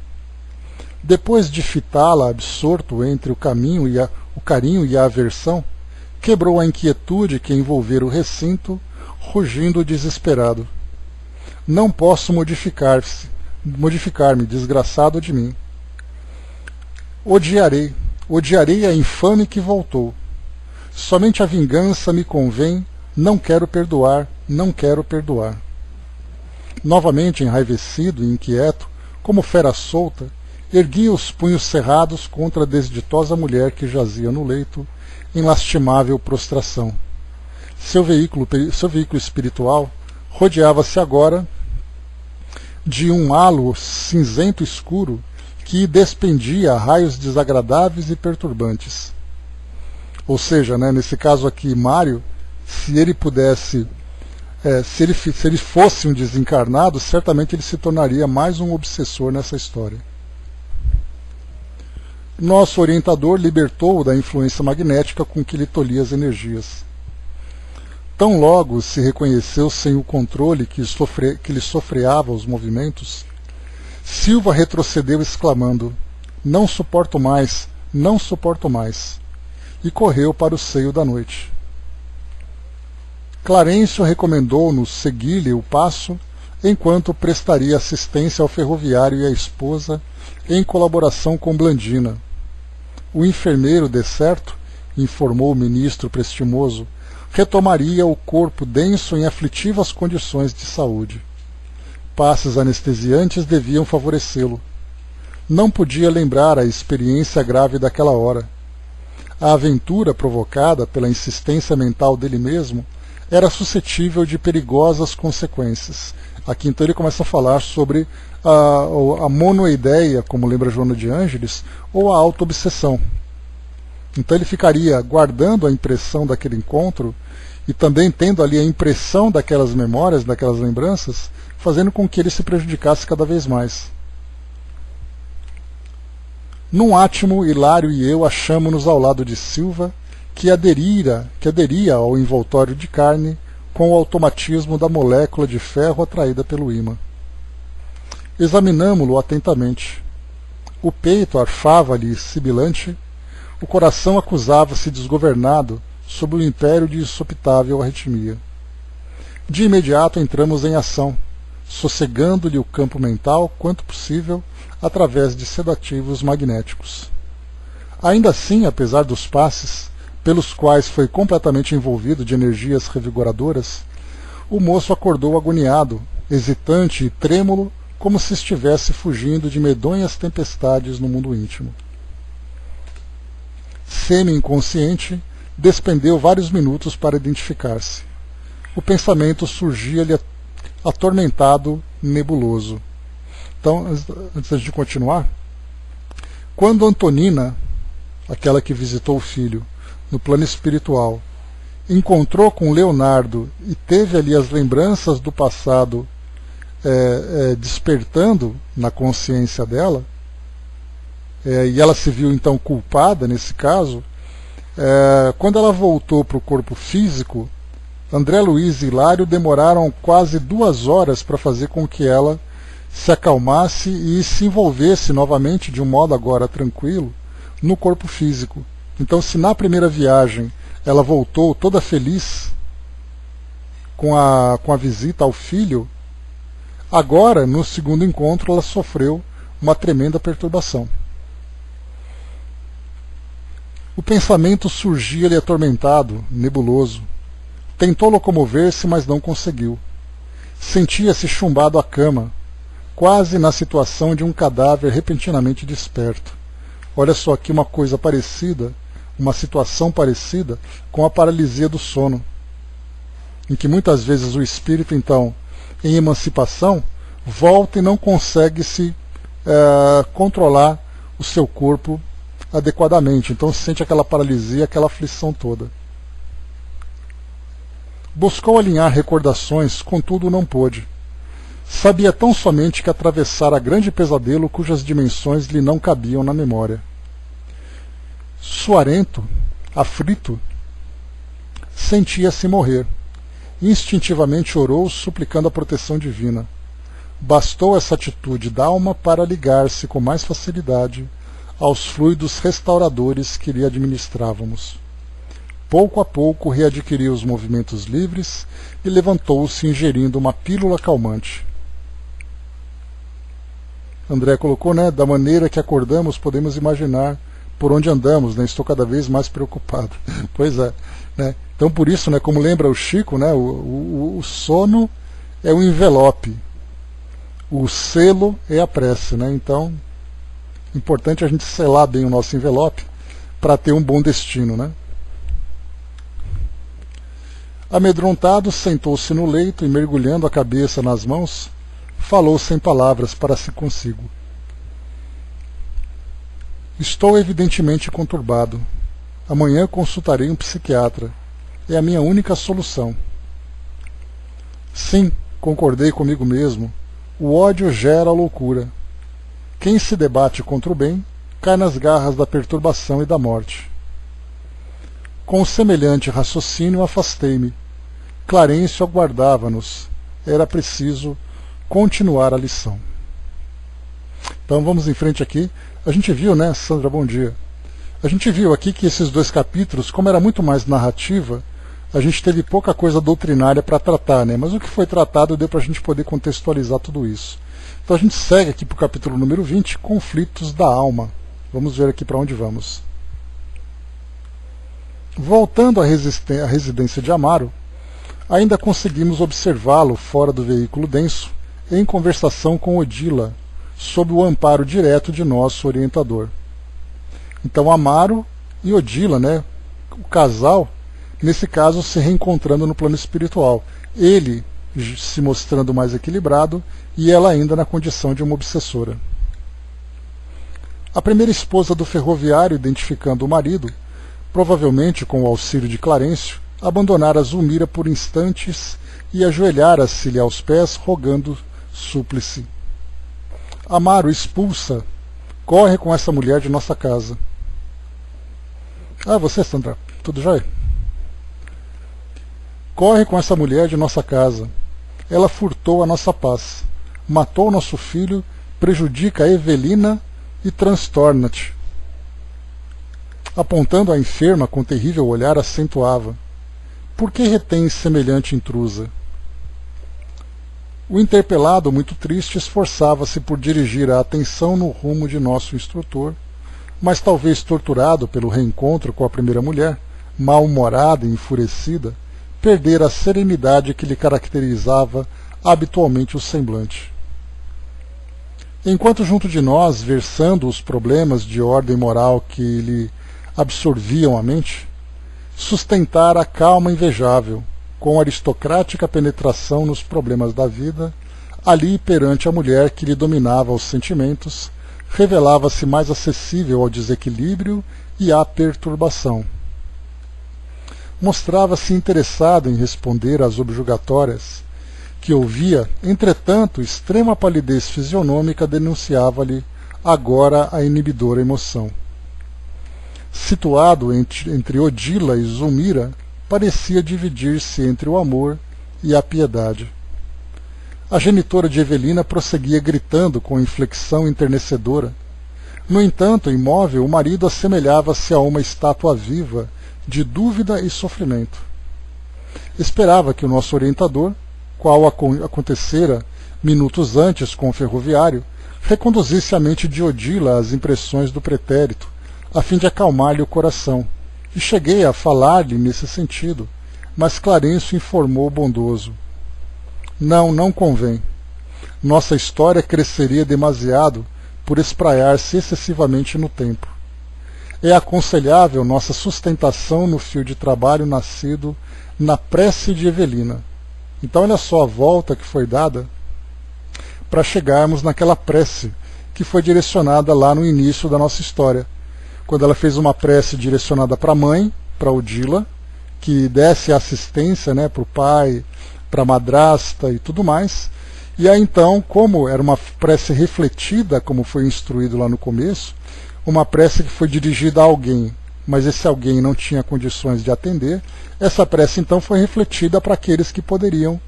Depois de fitá-la absorto entre o carinho e a aversão, quebrou a inquietude que envolvera o recinto, rugindo desesperado. Não posso modificar-me, desgraçado de mim. Odiarei a infame que voltou. Somente a vingança me convém, não quero perdoar. Novamente enraivecido e inquieto, como fera solta, erguia os punhos cerrados contra a desditosa mulher que jazia no leito, em lastimável prostração. Seu veículo espiritual rodeava-se agora de um halo cinzento escuro que despendia raios desagradáveis e perturbantes. Ou seja, né, nesse caso aqui, Mário, se ele pudesse, se ele fosse um desencarnado, certamente ele se tornaria mais um obsessor nessa história. Nosso orientador libertou-o da influência magnética com que lhe tolhia as energias. Tão logo se reconheceu sem o controle que lhe sofreava os movimentos, Silva retrocedeu exclamando: não suporto mais, e correu para o seio da noite. Clarencio recomendou-nos seguir-lhe o passo, enquanto prestaria assistência ao ferroviário e à esposa, em colaboração com Blandina. O enfermeiro, de certo, informou o ministro prestimoso, retomaria o corpo denso em aflitivas condições de saúde. Passes anestesiantes deviam favorecê-lo. Não podia lembrar a experiência grave daquela hora. A aventura provocada pela insistência mental dele mesmo era suscetível de perigosas consequências. Aqui então ele começa a falar sobre a monoideia, como lembra Joana de Ângeles, ou a auto-obsessão. Então ele ficaria guardando a impressão daquele encontro e também tendo ali a impressão daquelas memórias, daquelas lembranças, fazendo com que ele se prejudicasse cada vez mais. Num átimo, Hilário e eu achamo-nos ao lado de Silva, que aderia ao envoltório de carne com o automatismo da molécula de ferro atraída pelo ímã. Examinamo-lo atentamente. O peito arfava-lhe sibilante, o coração acusava-se desgovernado sob o império de insopitável arritmia. De imediato entramos em ação, sossegando-lhe o campo mental quanto possível através de sedativos magnéticos. Ainda assim, apesar dos passes, pelos quais foi completamente envolvido de energias revigoradoras, o moço acordou agoniado, hesitante e trêmulo, como se estivesse fugindo de medonhas tempestades no mundo íntimo. Semi-inconsciente, despendeu vários minutos para identificar-se. O pensamento surgia-lhe atormentado, nebuloso. Então, antes de continuar, quando Antonina, aquela que visitou o filho, no plano espiritual, encontrou com Leonardo e teve ali as lembranças do passado despertando na consciência dela, e ela se viu então culpada nesse caso, quando ela voltou para o corpo físico, André Luiz e Hilário demoraram quase 2 horas para fazer com que ela se acalmasse e se envolvesse novamente, de um modo agora tranquilo, no corpo físico. Então, se na primeira viagem ela voltou toda feliz com a visita ao filho, agora, no segundo encontro, ela sofreu uma tremenda perturbação. O pensamento surgia-lhe atormentado, nebuloso. Tentou locomover-se, mas não conseguiu. Sentia-se chumbado à cama, quase na situação de um cadáver repentinamente desperto. Olha só aqui uma coisa parecida, uma situação parecida com a paralisia do sono, em que muitas vezes o espírito, então, em emancipação, volta e não consegue se controlar o seu corpo adequadamente. Então sente aquela paralisia, aquela aflição toda. Buscou alinhar recordações, contudo não pôde. Sabia tão somente que atravessara grande pesadelo cujas dimensões lhe não cabiam na memória. Suarento, aflito, sentia-se morrer. Instintivamente orou, suplicando a proteção divina. Bastou essa atitude da alma para ligar-se com mais facilidade aos fluidos restauradores que lhe administrávamos. Pouco a pouco readquiriu os movimentos livres e levantou-se ingerindo uma pílula calmante. André colocou, da maneira que acordamos, podemos imaginar por onde andamos, estou cada vez mais preocupado. Pois é. Então, por isso, como lembra o Chico, o sono é o envelope, o selo é a prece. Então, importante a gente selar bem o nosso envelope para ter um bom destino. Amedrontado, sentou-se no leito e, mergulhando a cabeça nas mãos, falou sem palavras para si consigo. Estou evidentemente conturbado. Amanhã consultarei um psiquiatra. É a minha única solução. Sim, concordei comigo mesmo. O ódio gera a loucura. Quem se debate contra o bem, cai nas garras da perturbação e da morte. Com semelhante raciocínio afastei-me. Clarencio aguardava-nos. Era preciso continuar a lição. Então vamos em frente aqui. A gente viu, Sandra, bom dia. A gente viu aqui que esses 2 capítulos, como era muito mais narrativa, a gente teve pouca coisa doutrinária para tratar, mas o que foi tratado deu para a gente poder contextualizar tudo isso. Então a gente segue aqui para o capítulo número 20, Conflitos da Alma. Vamos ver aqui para onde vamos. Voltando à residência de Amaro, ainda conseguimos observá-lo fora do veículo denso, em conversação com Odila, sob o amparo direto de nosso orientador. Então Amaro e Odila, o casal, nesse caso se reencontrando no plano espiritual. Ele se mostrando mais equilibrado e ela ainda na condição de uma obsessora. A primeira esposa do ferroviário, identificando o marido, provavelmente com o auxílio de Clarencio, abandonara Zulmira por instantes e ajoelhara-se-lhe aos pés, rogando súplice. Amaro, expulsa, corre com essa mulher de nossa casa. Você, Sandra, tudo jóia? Corre com essa mulher de nossa casa. Ela furtou a nossa paz, matou nosso filho, prejudica a Evelina e transtorna-te. Apontando a enferma com terrível olhar, acentuava. Por que retens semelhante intrusa? O interpelado, muito triste, esforçava-se por dirigir a atenção no rumo de nosso instrutor, mas talvez torturado pelo reencontro com a primeira mulher, mal-humorada e enfurecida, perdera a serenidade que lhe caracterizava habitualmente o semblante. Enquanto junto de nós, versando os problemas de ordem moral que lhe absorviam a mente, sustentara a calma invejável, com aristocrática penetração nos problemas da vida, ali perante a mulher que lhe dominava os sentimentos, revelava-se mais acessível ao desequilíbrio e à perturbação. Mostrava-se interessado em responder às objurgatórias, que ouvia, entretanto, extrema palidez fisionômica denunciava-lhe agora a inibidora emoção. Situado entre Odila e Zulmira, parecia dividir-se entre o amor e a piedade. A genitora de Evelina prosseguia gritando com inflexão enternecedora. No entanto, imóvel, o marido assemelhava-se a uma estátua viva de dúvida e sofrimento. Esperava que o nosso orientador, qual acontecera minutos antes com o ferroviário, reconduzisse a mente de Odila às impressões do pretérito, a fim de acalmar-lhe o coração, e cheguei a falar-lhe nesse sentido, mas Clarencio informou bondoso. Não convém. Nossa história cresceria demasiado por espraiar-se excessivamente no tempo. É aconselhável nossa sustentação no fio de trabalho nascido na prece de Evelina. Então olha só a volta que foi dada para chegarmos naquela prece que foi direcionada lá no início da nossa história, quando ela fez uma prece direcionada para a mãe, para Odila, que desse assistência, né, para o pai, para a madrasta e tudo mais. E aí então, como era uma prece refletida, como foi instruído lá no começo, uma prece que foi dirigida a alguém, mas esse alguém não tinha condições de atender, essa prece então foi refletida para aqueles que poderiam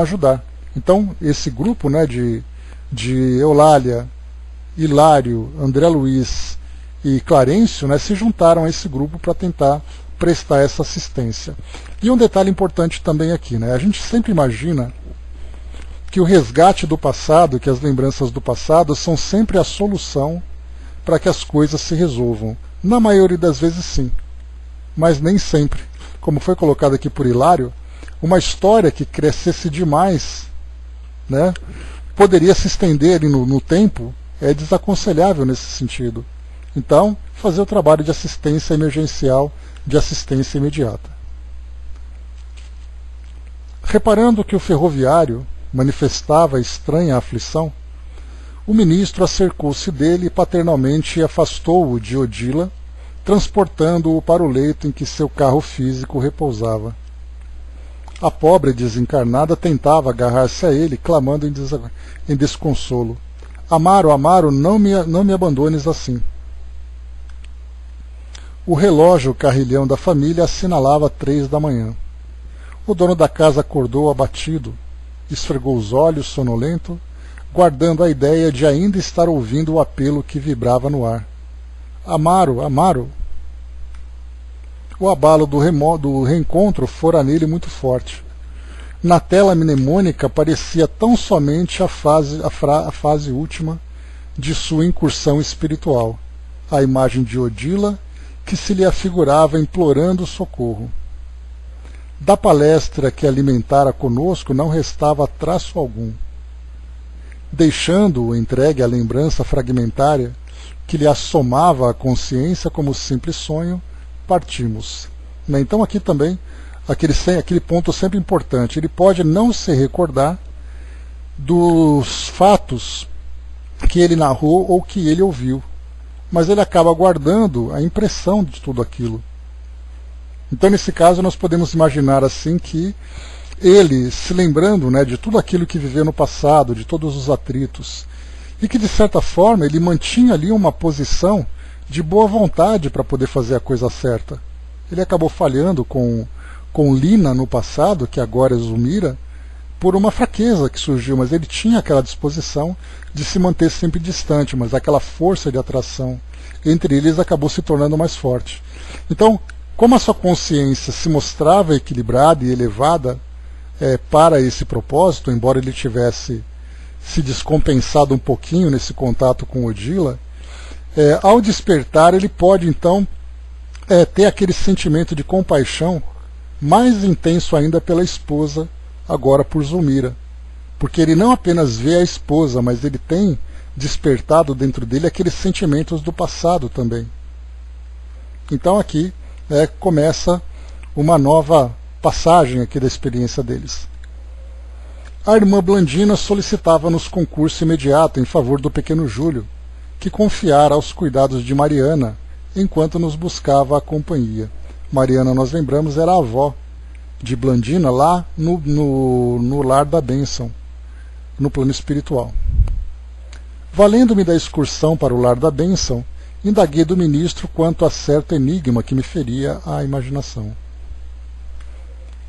ajudar. Então, esse grupo, né, de Eulália, Hilário, André Luiz e Clarencio, né, se juntaram a esse grupo para tentar prestar essa assistência. E um detalhe importante também aqui, né, a gente sempre imagina que o resgate do passado, que as lembranças do passado são sempre a solução para que as coisas se resolvam. Na maioria das vezes sim, mas nem sempre. Como foi colocado aqui por Hilário, uma história que crescesse demais, né, poderia se estender ali no tempo. É desaconselhável nesse sentido. Então, fazer o trabalho de assistência emergencial, de assistência imediata. Reparando que o ferroviário manifestava estranha aflição, o ministro acercou-se dele e paternalmente afastou-o de Odila, transportando-o para o leito em que seu carro físico repousava. A pobre desencarnada tentava agarrar-se a ele, clamando em desconsolo. Amaro, Amaro, não me abandones assim. O relógio carrilhão da família assinalava 3 da manhã. O dono da casa acordou abatido, esfregou os olhos sonolento, guardando a ideia de ainda estar ouvindo o apelo que vibrava no ar. Amaro, Amaro. O abalo do reencontro fora nele muito forte. Na tela mnemônica parecia tão somente a fase última de sua incursão espiritual, a imagem de Odila, que se lhe afigurava implorando socorro. Da palestra que alimentara conosco não restava traço algum. Deixando-o entregue à lembrança fragmentária que lhe assomava à consciência como simples sonho, partimos. Então aqui também aquele ponto sempre importante. Ele pode não se recordar dos fatos que ele narrou ou que ele ouviu, mas ele acaba guardando a impressão de tudo aquilo. Então, nesse caso, nós podemos imaginar assim que ele, se lembrando, né, de tudo aquilo que viveu no passado, de todos os atritos, e que, de certa forma, ele mantinha ali uma posição de boa vontade para poder fazer a coisa certa. Ele acabou falhando com Lina no passado, que agora é Zulmira, por uma fraqueza que surgiu, mas ele tinha aquela disposição de se manter sempre distante, mas aquela força de atração entre eles acabou se tornando mais forte. Então, como a sua consciência se mostrava equilibrada e elevada, para esse propósito, embora ele tivesse se descompensado um pouquinho nesse contato com Odila, ao despertar ele pode então ter aquele sentimento de compaixão mais intenso ainda pela esposa, agora por Zulmira, porque ele não apenas vê a esposa, mas ele tem despertado dentro dele aqueles sentimentos do passado também. Então aqui começa uma nova passagem aqui da experiência deles. A irmã Blandina solicitava-nos concurso imediato em favor do pequeno Júlio, que confiara aos cuidados de Mariana, enquanto nos buscava a companhia. Mariana, nós lembramos, era a avó de Blandina lá no lar da bênção, no plano espiritual. Valendo-me da excursão para o lar da bênção, indaguei do ministro quanto a certo enigma que me feria a imaginação.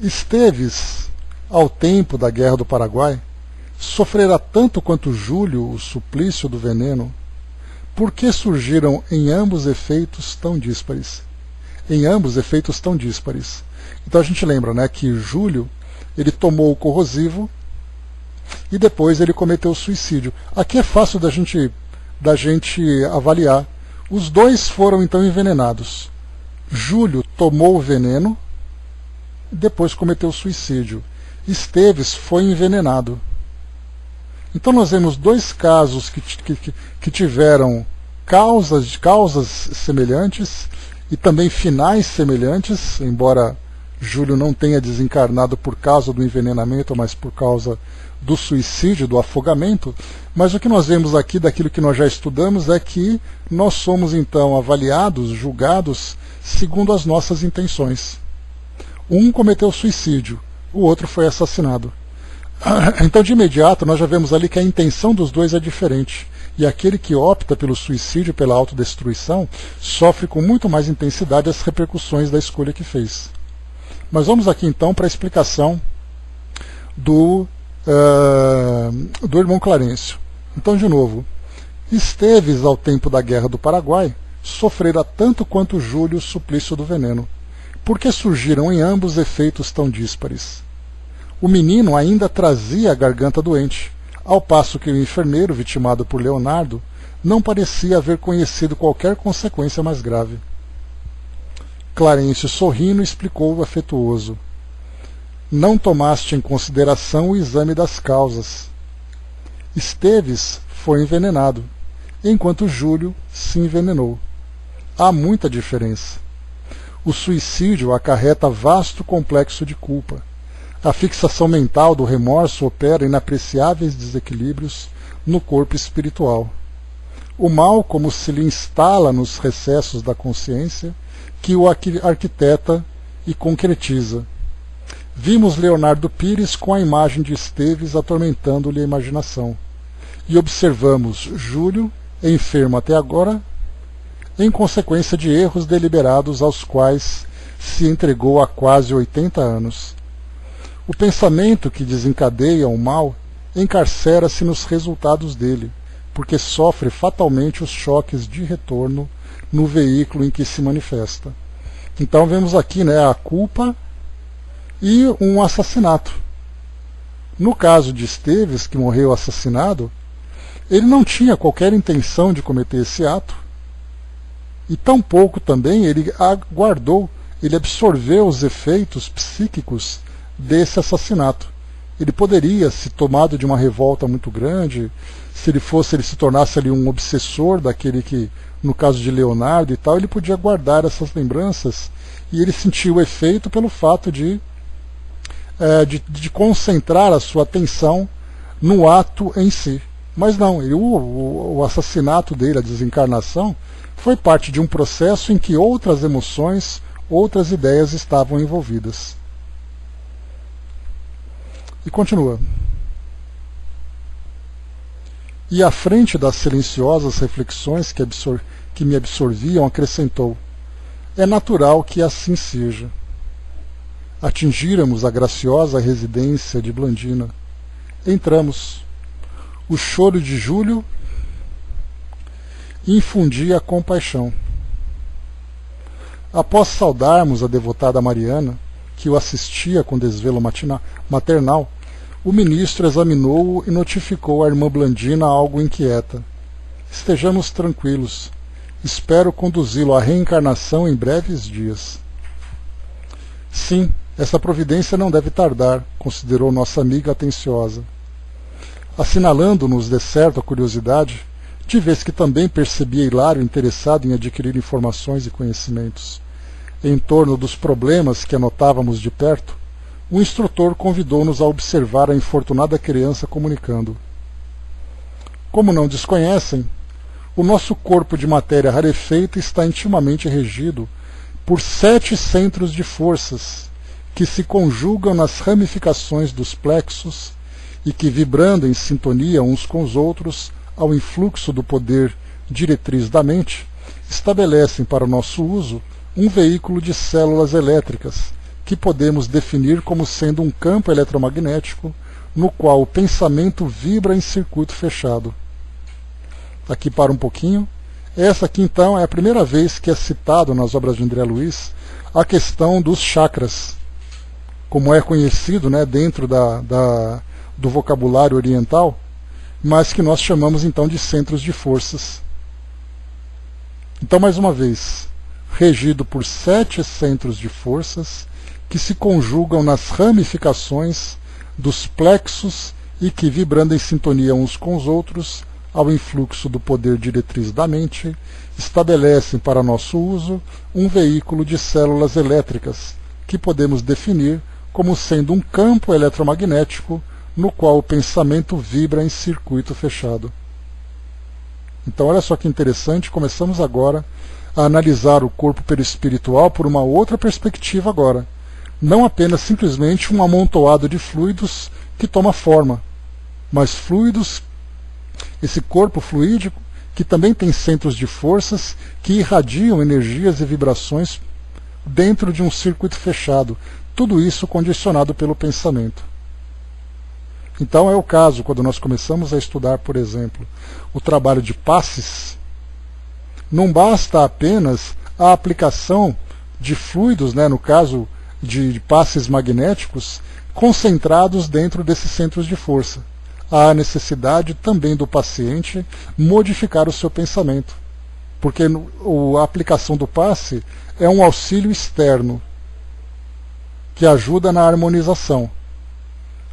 Esteves, ao tempo da Guerra do Paraguai, sofrera tanto quanto Júlio o suplício do veneno. Por que surgiram em ambos efeitos tão díspares? Em ambos efeitos tão díspares. Então a gente lembra, né, que Júlio ele tomou o corrosivo e depois ele cometeu o suicídio. Aqui é fácil da gente avaliar. Os dois foram então envenenados. Júlio tomou o veneno e depois cometeu o suicídio. Esteves foi envenenado. Então nós vemos dois casos que tiveram causas semelhantes e também finais semelhantes, embora Júlio não tenha desencarnado por causa do envenenamento, mas por causa do suicídio, do afogamento. Mas o que nós vemos aqui, daquilo que nós já estudamos, é que nós somos então avaliados, julgados, segundo as nossas intenções. Um cometeu suicídio, o outro foi assassinado. Então, de imediato, nós já vemos ali que a intenção dos dois é diferente. E aquele que opta pelo suicídio, pela autodestruição, sofre com muito mais intensidade as repercussões da escolha que fez. Mas vamos aqui então para a explicação do irmão Clarencio. Então, de novo, Esteves, ao tempo da Guerra do Paraguai, sofrera tanto quanto Júlio o suplício do veneno. Por que surgiram em ambos efeitos tão díspares? O menino ainda trazia a garganta doente, ao passo que o enfermeiro, vitimado por Leonardo, não parecia haver conhecido qualquer consequência mais grave. Clarencio, sorrindo, explicou afetuoso: não tomaste em consideração o exame das causas. Esteves foi envenenado, enquanto Júlio se envenenou. Há muita diferença. O suicídio acarreta vasto complexo de culpa. A fixação mental do remorso opera inapreciáveis desequilíbrios no corpo espiritual. O mal como se lhe instala nos recessos da consciência, que o arquiteta e concretiza. Vimos Leonardo Pires com a imagem de Esteves atormentando-lhe a imaginação. E observamos Júlio, enfermo até agora, em consequência de erros deliberados aos quais se entregou há quase 80 anos. O pensamento que desencadeia o mal encarcera-se nos resultados dele, porque sofre fatalmente os choques de retorno no veículo em que se manifesta. Então vemos aqui, a culpa e um assassinato. No caso de Esteves, que morreu assassinado, ele não tinha qualquer intenção de cometer esse ato, e tampouco também ele aguardou, ele absorveu os efeitos psíquicos desse assassinato. Ele poderia, se tomado de uma revolta muito grande, se ele se tornasse ali um obsessor daquele que, no caso de Leonardo e tal, ele podia guardar essas lembranças, e ele sentiu o efeito pelo fato de concentrar a sua atenção no ato em si. Mas não, o assassinato dele, a desencarnação, foi parte de um processo em que outras emoções, outras ideias estavam envolvidas. E continua. E à frente das silenciosas reflexões que me absorviam, acrescentou: é natural que assim seja. Atingíramos a graciosa residência de Blandina. Entramos. O choro de Júlio infundia compaixão. Após saudarmos a devotada Mariana, que o assistia com desvelo maternal, o ministro examinou-o e notificou à irmã Blandina algo inquieta. Estejamos tranquilos. Espero conduzi-lo à reencarnação em breves dias. Sim, essa providência não deve tardar, considerou nossa amiga atenciosa. Assinalando-nos de certo a curiosidade, de vez que também percebia Hilário interessado em adquirir informações e conhecimentos em torno dos problemas que anotávamos de perto, o instrutor convidou-nos a observar a infortunada criança comunicando. Como não desconhecem, o nosso corpo de matéria rarefeita está intimamente regido por 7 centros de forças que se conjugam nas ramificações dos plexos e que, vibrando em sintonia uns com os outros, ao influxo do poder diretriz da mente, estabelecem para o nosso uso um veículo de células elétricas, que podemos definir como sendo um campo eletromagnético no qual o pensamento vibra em circuito fechado. Aqui para um pouquinho. Essa aqui então é a primeira vez que é citado nas obras de André Luiz a questão dos chakras, como é conhecido, né, dentro do vocabulário oriental, mas que nós chamamos então de centros de forças. Então, mais uma vez, regido por 7 centros de forças que se conjugam nas ramificações dos plexos e que, vibrando em sintonia uns com os outros, ao influxo do poder diretriz da mente, estabelecem para nosso uso um veículo de células elétricas, que podemos definir como sendo um campo eletromagnético no qual o pensamento vibra em circuito fechado. Então, olha só que interessante, começamos agora a analisar o corpo perispiritual por uma outra perspectiva agora. Não apenas simplesmente um amontoado de fluidos que toma forma, mas fluidos, esse corpo fluídico, que também tem centros de forças que irradiam energias e vibrações dentro de um circuito fechado, tudo isso condicionado pelo pensamento. Então é o caso quando nós começamos a estudar, por exemplo, o trabalho de passes. Não basta apenas a aplicação de fluidos, né, no caso de passes magnéticos, concentrados dentro desses centros de força. Há a necessidade também do paciente modificar o seu pensamento, porque a aplicação do passe é um auxílio externo que ajuda na harmonização,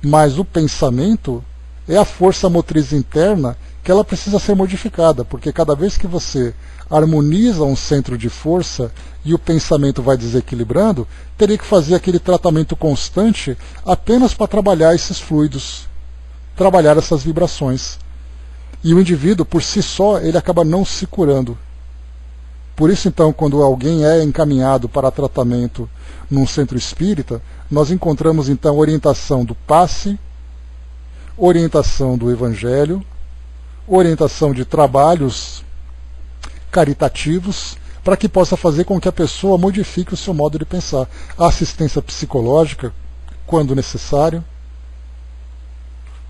mas o pensamento é a força motriz interna que ela precisa ser modificada, porque cada vez que você harmoniza um centro de força e o pensamento vai desequilibrando, teria que fazer aquele tratamento constante apenas para trabalhar esses fluidos, trabalhar essas vibrações. E o indivíduo, por si só, ele acaba não se curando. Por isso, então, quando alguém é encaminhado para tratamento num centro espírita, nós encontramos, então, orientação do passe, orientação do evangelho, orientação de trabalhos caritativos, para que possa fazer com que a pessoa modifique o seu modo de pensar. A assistência psicológica, quando necessário.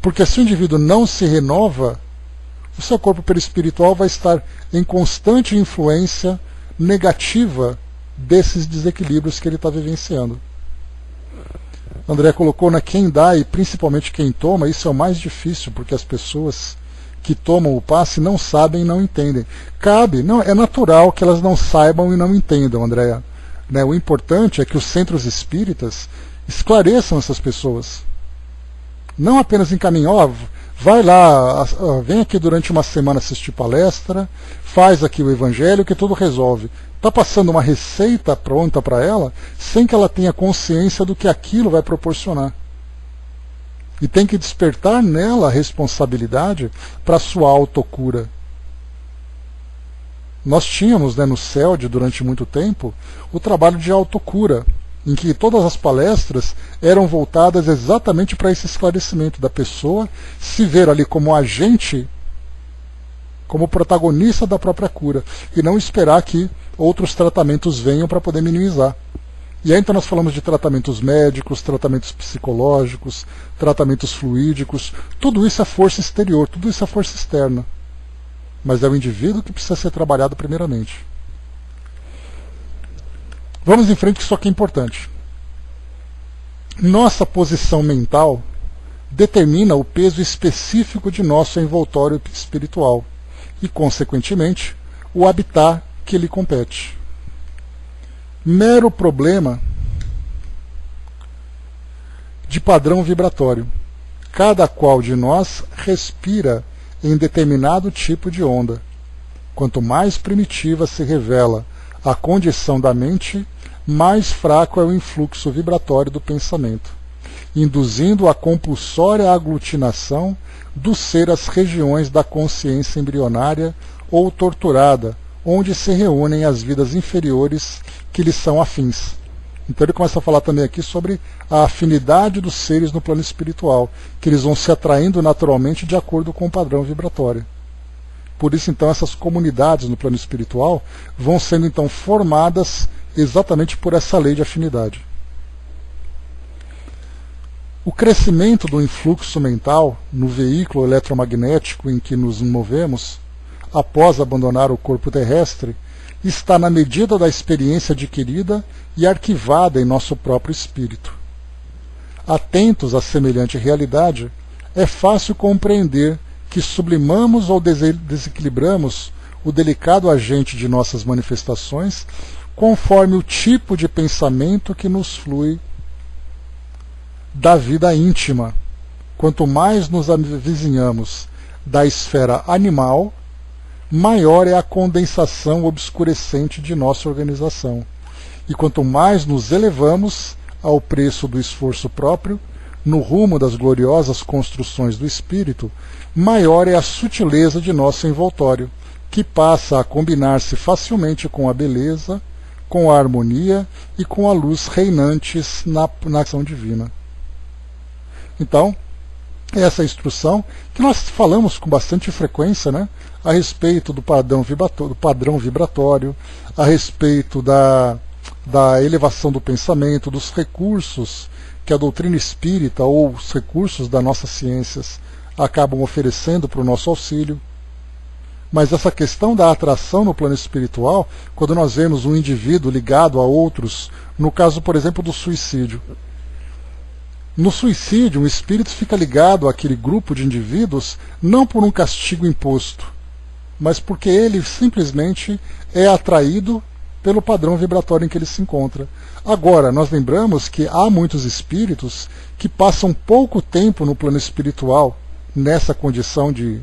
Porque se o indivíduo não se renova, o seu corpo perispiritual vai estar em constante influência negativa desses desequilíbrios que ele está vivenciando. André colocou, né, quem dá e principalmente quem toma, isso é o mais difícil, porque as pessoas que tomam o passe não sabem e não entendem. É natural que elas não saibam e não entendam, Andréa. Né, o importante é que os centros espíritas esclareçam essas pessoas. Não apenas encaminham, vai lá, vem aqui durante uma semana assistir palestra, faz aqui o evangelho que tudo resolve. Está passando uma receita pronta para ela, sem que ela tenha consciência do que aquilo vai proporcionar. E tem que despertar nela a responsabilidade para a sua autocura. Nós tínhamos, né, no CELD, durante muito tempo, o trabalho de autocura, em que todas as palestras eram voltadas exatamente para esse esclarecimento da pessoa se ver ali como agente, como protagonista da própria cura, e não esperar que outros tratamentos venham para poder minimizar. E aí então nós falamos de tratamentos médicos, tratamentos psicológicos, tratamentos fluídicos, tudo isso é força exterior, tudo isso é força externa. Mas é o indivíduo que precisa ser trabalhado primeiramente. Vamos em frente, que isso aqui é importante. Nossa posição mental determina o peso específico de nosso envoltório espiritual e, consequentemente, o habitat que lhe compete. Mero problema de padrão vibratório. Cada qual de nós respira em determinado tipo de onda. Quanto mais primitiva se revela a condição da mente, mais fraco é o influxo vibratório do pensamento, induzindo a compulsória aglutinação do ser às regiões da consciência embrionária ou torturada, onde se reúnem as vidas inferiores que lhes são afins. Então ele começa a falar também aqui sobre a afinidade dos seres no plano espiritual, que eles vão se atraindo naturalmente de acordo com o padrão vibratório. Por isso, então, essas comunidades no plano espiritual vão sendo, então, formadas exatamente por essa lei de afinidade. O crescimento do influxo mental no veículo eletromagnético em que nos movemos, após abandonar o corpo terrestre, está na medida da experiência adquirida e arquivada em nosso próprio espírito. Atentos a semelhante realidade, é fácil compreender que sublimamos ou desequilibramos o delicado agente de nossas manifestações conforme o tipo de pensamento que nos flui da vida íntima. Quanto mais nos avizinhamos da esfera animal, maior é a condensação obscurecente de nossa organização. E quanto mais nos elevamos ao preço do esforço próprio, no rumo das gloriosas construções do espírito, maior é a sutileza de nosso envoltório, que passa a combinar-se facilmente com a beleza, com a harmonia e com a luz reinantes na ação divina. Então, essa instrução, que nós falamos com bastante frequência, né, a respeito do padrão vibratório, a respeito da elevação do pensamento, dos recursos que a doutrina espírita ou os recursos das nossas ciências acabam oferecendo para o nosso auxílio. Mas essa questão da atração no plano espiritual, quando nós vemos um indivíduo ligado a outros, no caso, por exemplo, do suicídio. No suicídio, o espírito fica ligado àquele grupo de indivíduos não por um castigo imposto, mas porque ele simplesmente é atraído pelo padrão vibratório em que ele se encontra. Agora, nós lembramos que há muitos espíritos que passam pouco tempo no plano espiritual, nessa condição de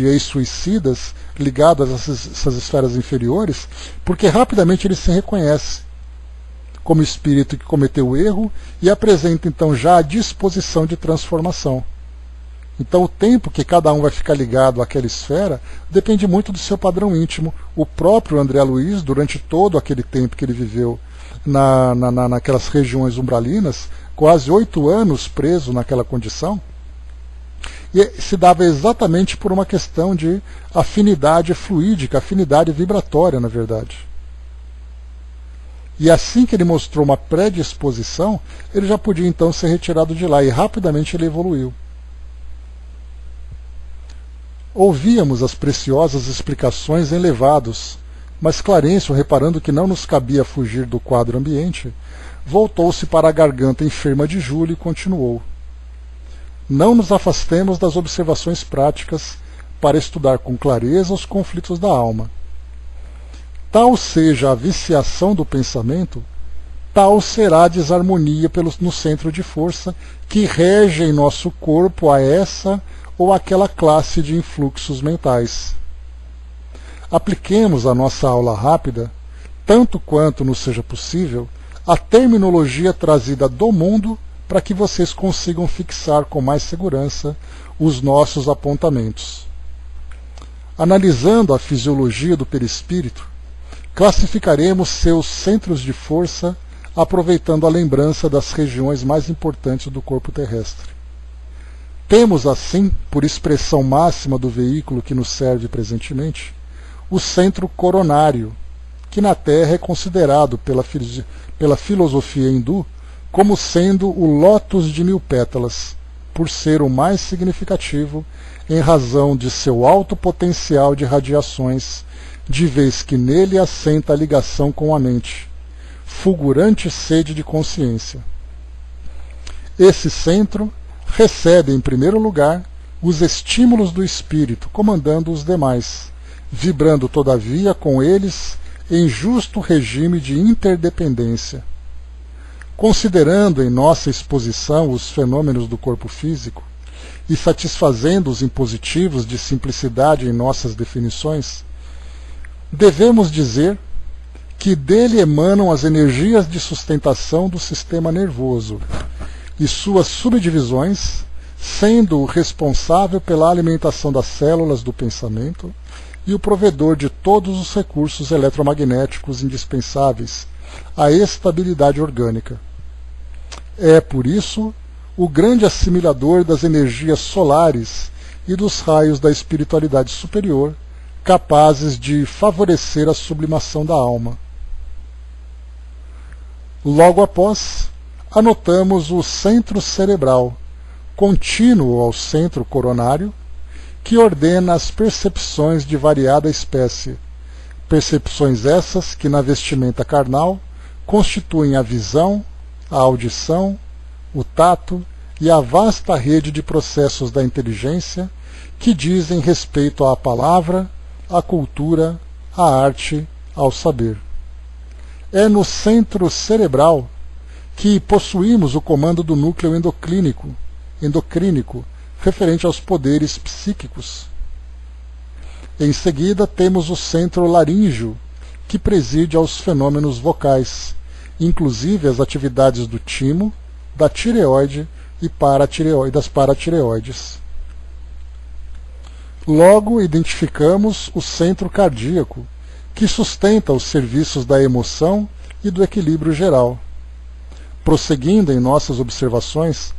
ex-suicidas, ligados a essas esferas inferiores, porque rapidamente ele se reconhece como espírito que cometeu o erro e apresenta então já a disposição de transformação. Então o tempo que cada um vai ficar ligado àquela esfera depende muito do seu padrão íntimo. O próprio André Luiz, durante todo aquele tempo que ele viveu naquelas regiões umbralinas, quase 8 anos preso naquela condição, e se dava exatamente por uma questão de afinidade fluídica, afinidade vibratória, na verdade. E assim que ele mostrou uma predisposição, ele já podia então ser retirado de lá, e rapidamente ele evoluiu. Ouvíamos as preciosas explicações em levados, mas Clarencio, reparando que não nos cabia fugir do quadro ambiente, voltou-se para a garganta enferma de Júlio e continuou. Não nos afastemos das observações práticas para estudar com clareza os conflitos da alma. Tal seja a viciação do pensamento, tal será a desarmonia no centro de força que rege em nosso corpo a essa ou aquela classe de influxos mentais. Apliquemos a nossa aula rápida, tanto quanto nos seja possível, a terminologia trazida do mundo para que vocês consigam fixar com mais segurança os nossos apontamentos. Analisando a fisiologia do perispírito, classificaremos seus centros de força, aproveitando a lembrança das regiões mais importantes do corpo terrestre. Temos, assim, por expressão máxima do veículo que nos serve presentemente, o centro coronário, que na Terra é considerado pela filosofia hindu como sendo o lótus de 1000 pétalas, por ser o mais significativo em razão de seu alto potencial de radiações, de vez que nele assenta a ligação com a mente, fulgurante sede de consciência. Esse centro recebe, em primeiro lugar, os estímulos do espírito, comandando os demais, vibrando, todavia, com eles em justo regime de interdependência. Considerando em nossa exposição os fenômenos do corpo físico e satisfazendo os impositivos de simplicidade em nossas definições, devemos dizer que dele emanam as energias de sustentação do sistema nervoso e suas subdivisões, sendo o responsável pela alimentação das células do pensamento e o provedor de todos os recursos eletromagnéticos indispensáveis à estabilidade orgânica. É, por isso, o grande assimilador das energias solares e dos raios da espiritualidade superior, capazes de favorecer a sublimação da alma. Logo após, anotamos o centro cerebral, contínuo ao centro coronário, que ordena as percepções de variada espécie, percepções essas que na vestimenta carnal constituem a visão, a audição, o tato e a vasta rede de processos da inteligência que dizem respeito à palavra, à cultura, à arte, ao saber. É no centro cerebral que possuímos o comando do núcleo endocrínico, referente aos poderes psíquicos. Em seguida, temos o centro laríngeo, que preside aos fenômenos vocais, inclusive as atividades do timo, da tireoide e das paratireoides. Logo, identificamos o centro cardíaco, que sustenta os serviços da emoção e do equilíbrio geral. Prosseguindo em nossas observações,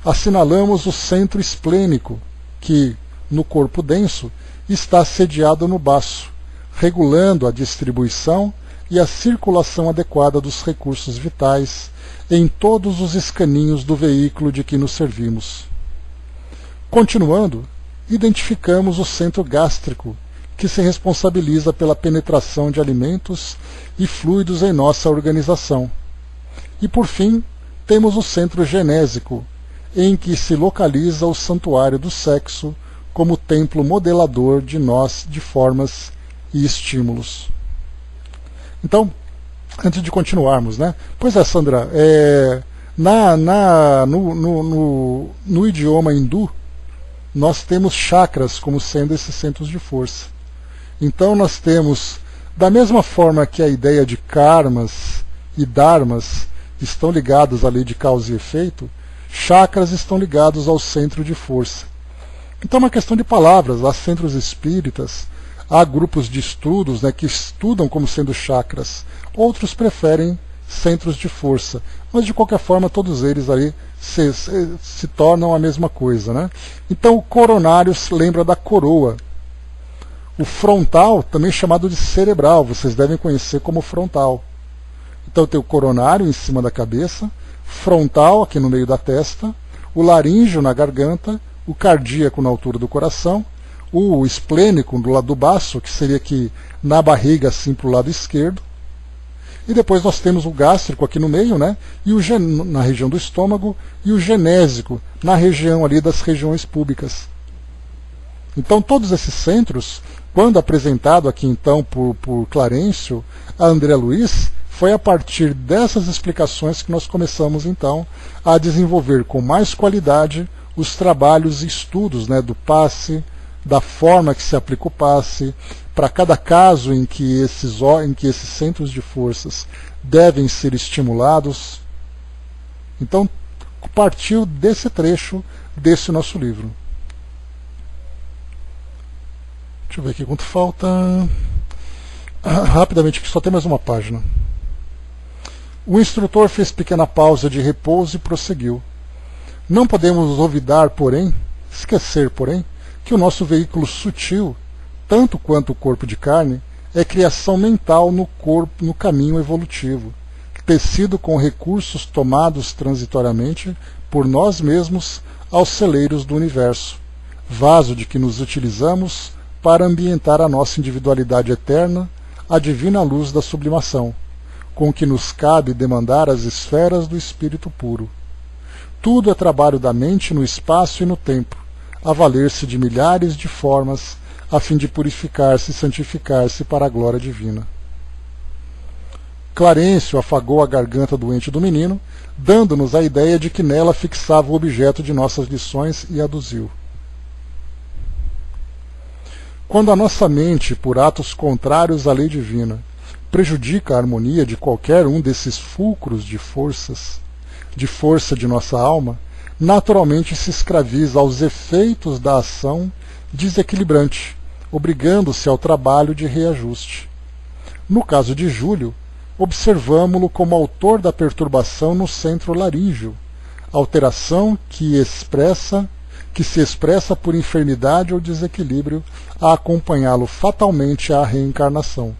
assinalamos o centro esplênico, que, no corpo denso, está sediado no baço, regulando a distribuição e a circulação adequada dos recursos vitais em todos os escaninhos do veículo de que nos servimos. Continuando, identificamos o centro gástrico, que se responsabiliza pela penetração de alimentos e fluidos em nossa organização. E, por fim, temos o centro genésico, em que se localiza o santuário do sexo como templo modelador de nós, de formas e estímulos. Então, antes de continuarmos, né? Pois é, Sandra, no idioma hindu, nós temos chakras como sendo esses centros de força. Então nós temos, da mesma forma que a ideia de karmas e dharmas estão ligados à lei de causa e efeito, chakras estão ligados ao centro de força. Então é uma questão de palavras, há centros espíritas, há grupos de estudos, né, que estudam como sendo chakras, outros preferem centros de força, mas de qualquer forma todos eles aí se tornam a mesma coisa, né? Então o coronário lembra da coroa. O frontal, também chamado de cerebral, vocês devem conhecer como frontal. Então tem o coronário em cima da cabeça, frontal aqui no meio da testa, o laríngeo na garganta, o cardíaco na altura do coração, o esplênico do lado do baço, que seria aqui na barriga, assim para o lado esquerdo, e depois nós temos o gástrico aqui no meio, né? E na região do estômago, e o genésico na região ali das regiões púbicas. Então todos esses centros, quando apresentado aqui então por Clarencio a André Luiz, foi a partir dessas explicações que nós começamos então a desenvolver com mais qualidade os trabalhos e estudos, né, do passe, da forma que se aplica o passe, para cada caso em que esses centros de forças devem ser estimulados. Então, partiu desse trecho desse nosso livro. Deixa eu ver aqui quanto falta. Rapidamente, que só tem mais uma página. O instrutor fez pequena pausa de repouso e prosseguiu. Não podemos esquecer, porém, que o nosso veículo sutil, tanto quanto o corpo de carne, é criação mental no caminho evolutivo, tecido com recursos tomados transitoriamente por nós mesmos aos celeiros do universo, vaso de que nos utilizamos para ambientar a nossa individualidade eterna, a divina luz da sublimação, com que nos cabe demandar as esferas do espírito puro. Tudo é trabalho da mente no espaço e no tempo, a valer-se de milhares de formas, a fim de purificar-se e santificar-se para a glória divina. Clarencio afagou a garganta doente do menino, dando-nos a ideia de que nela fixava o objeto de nossas lições e aduziu. Quando a nossa mente, por atos contrários à lei divina, prejudica a harmonia de qualquer um desses fulcros de força de nossa alma, naturalmente se escraviza aos efeitos da ação desequilibrante, obrigando-se ao trabalho de reajuste. No caso de Júlio, observamo-lo como autor da perturbação no centro laríngeo, alteração que se expressa por enfermidade ou desequilíbrio a acompanhá-lo fatalmente à reencarnação.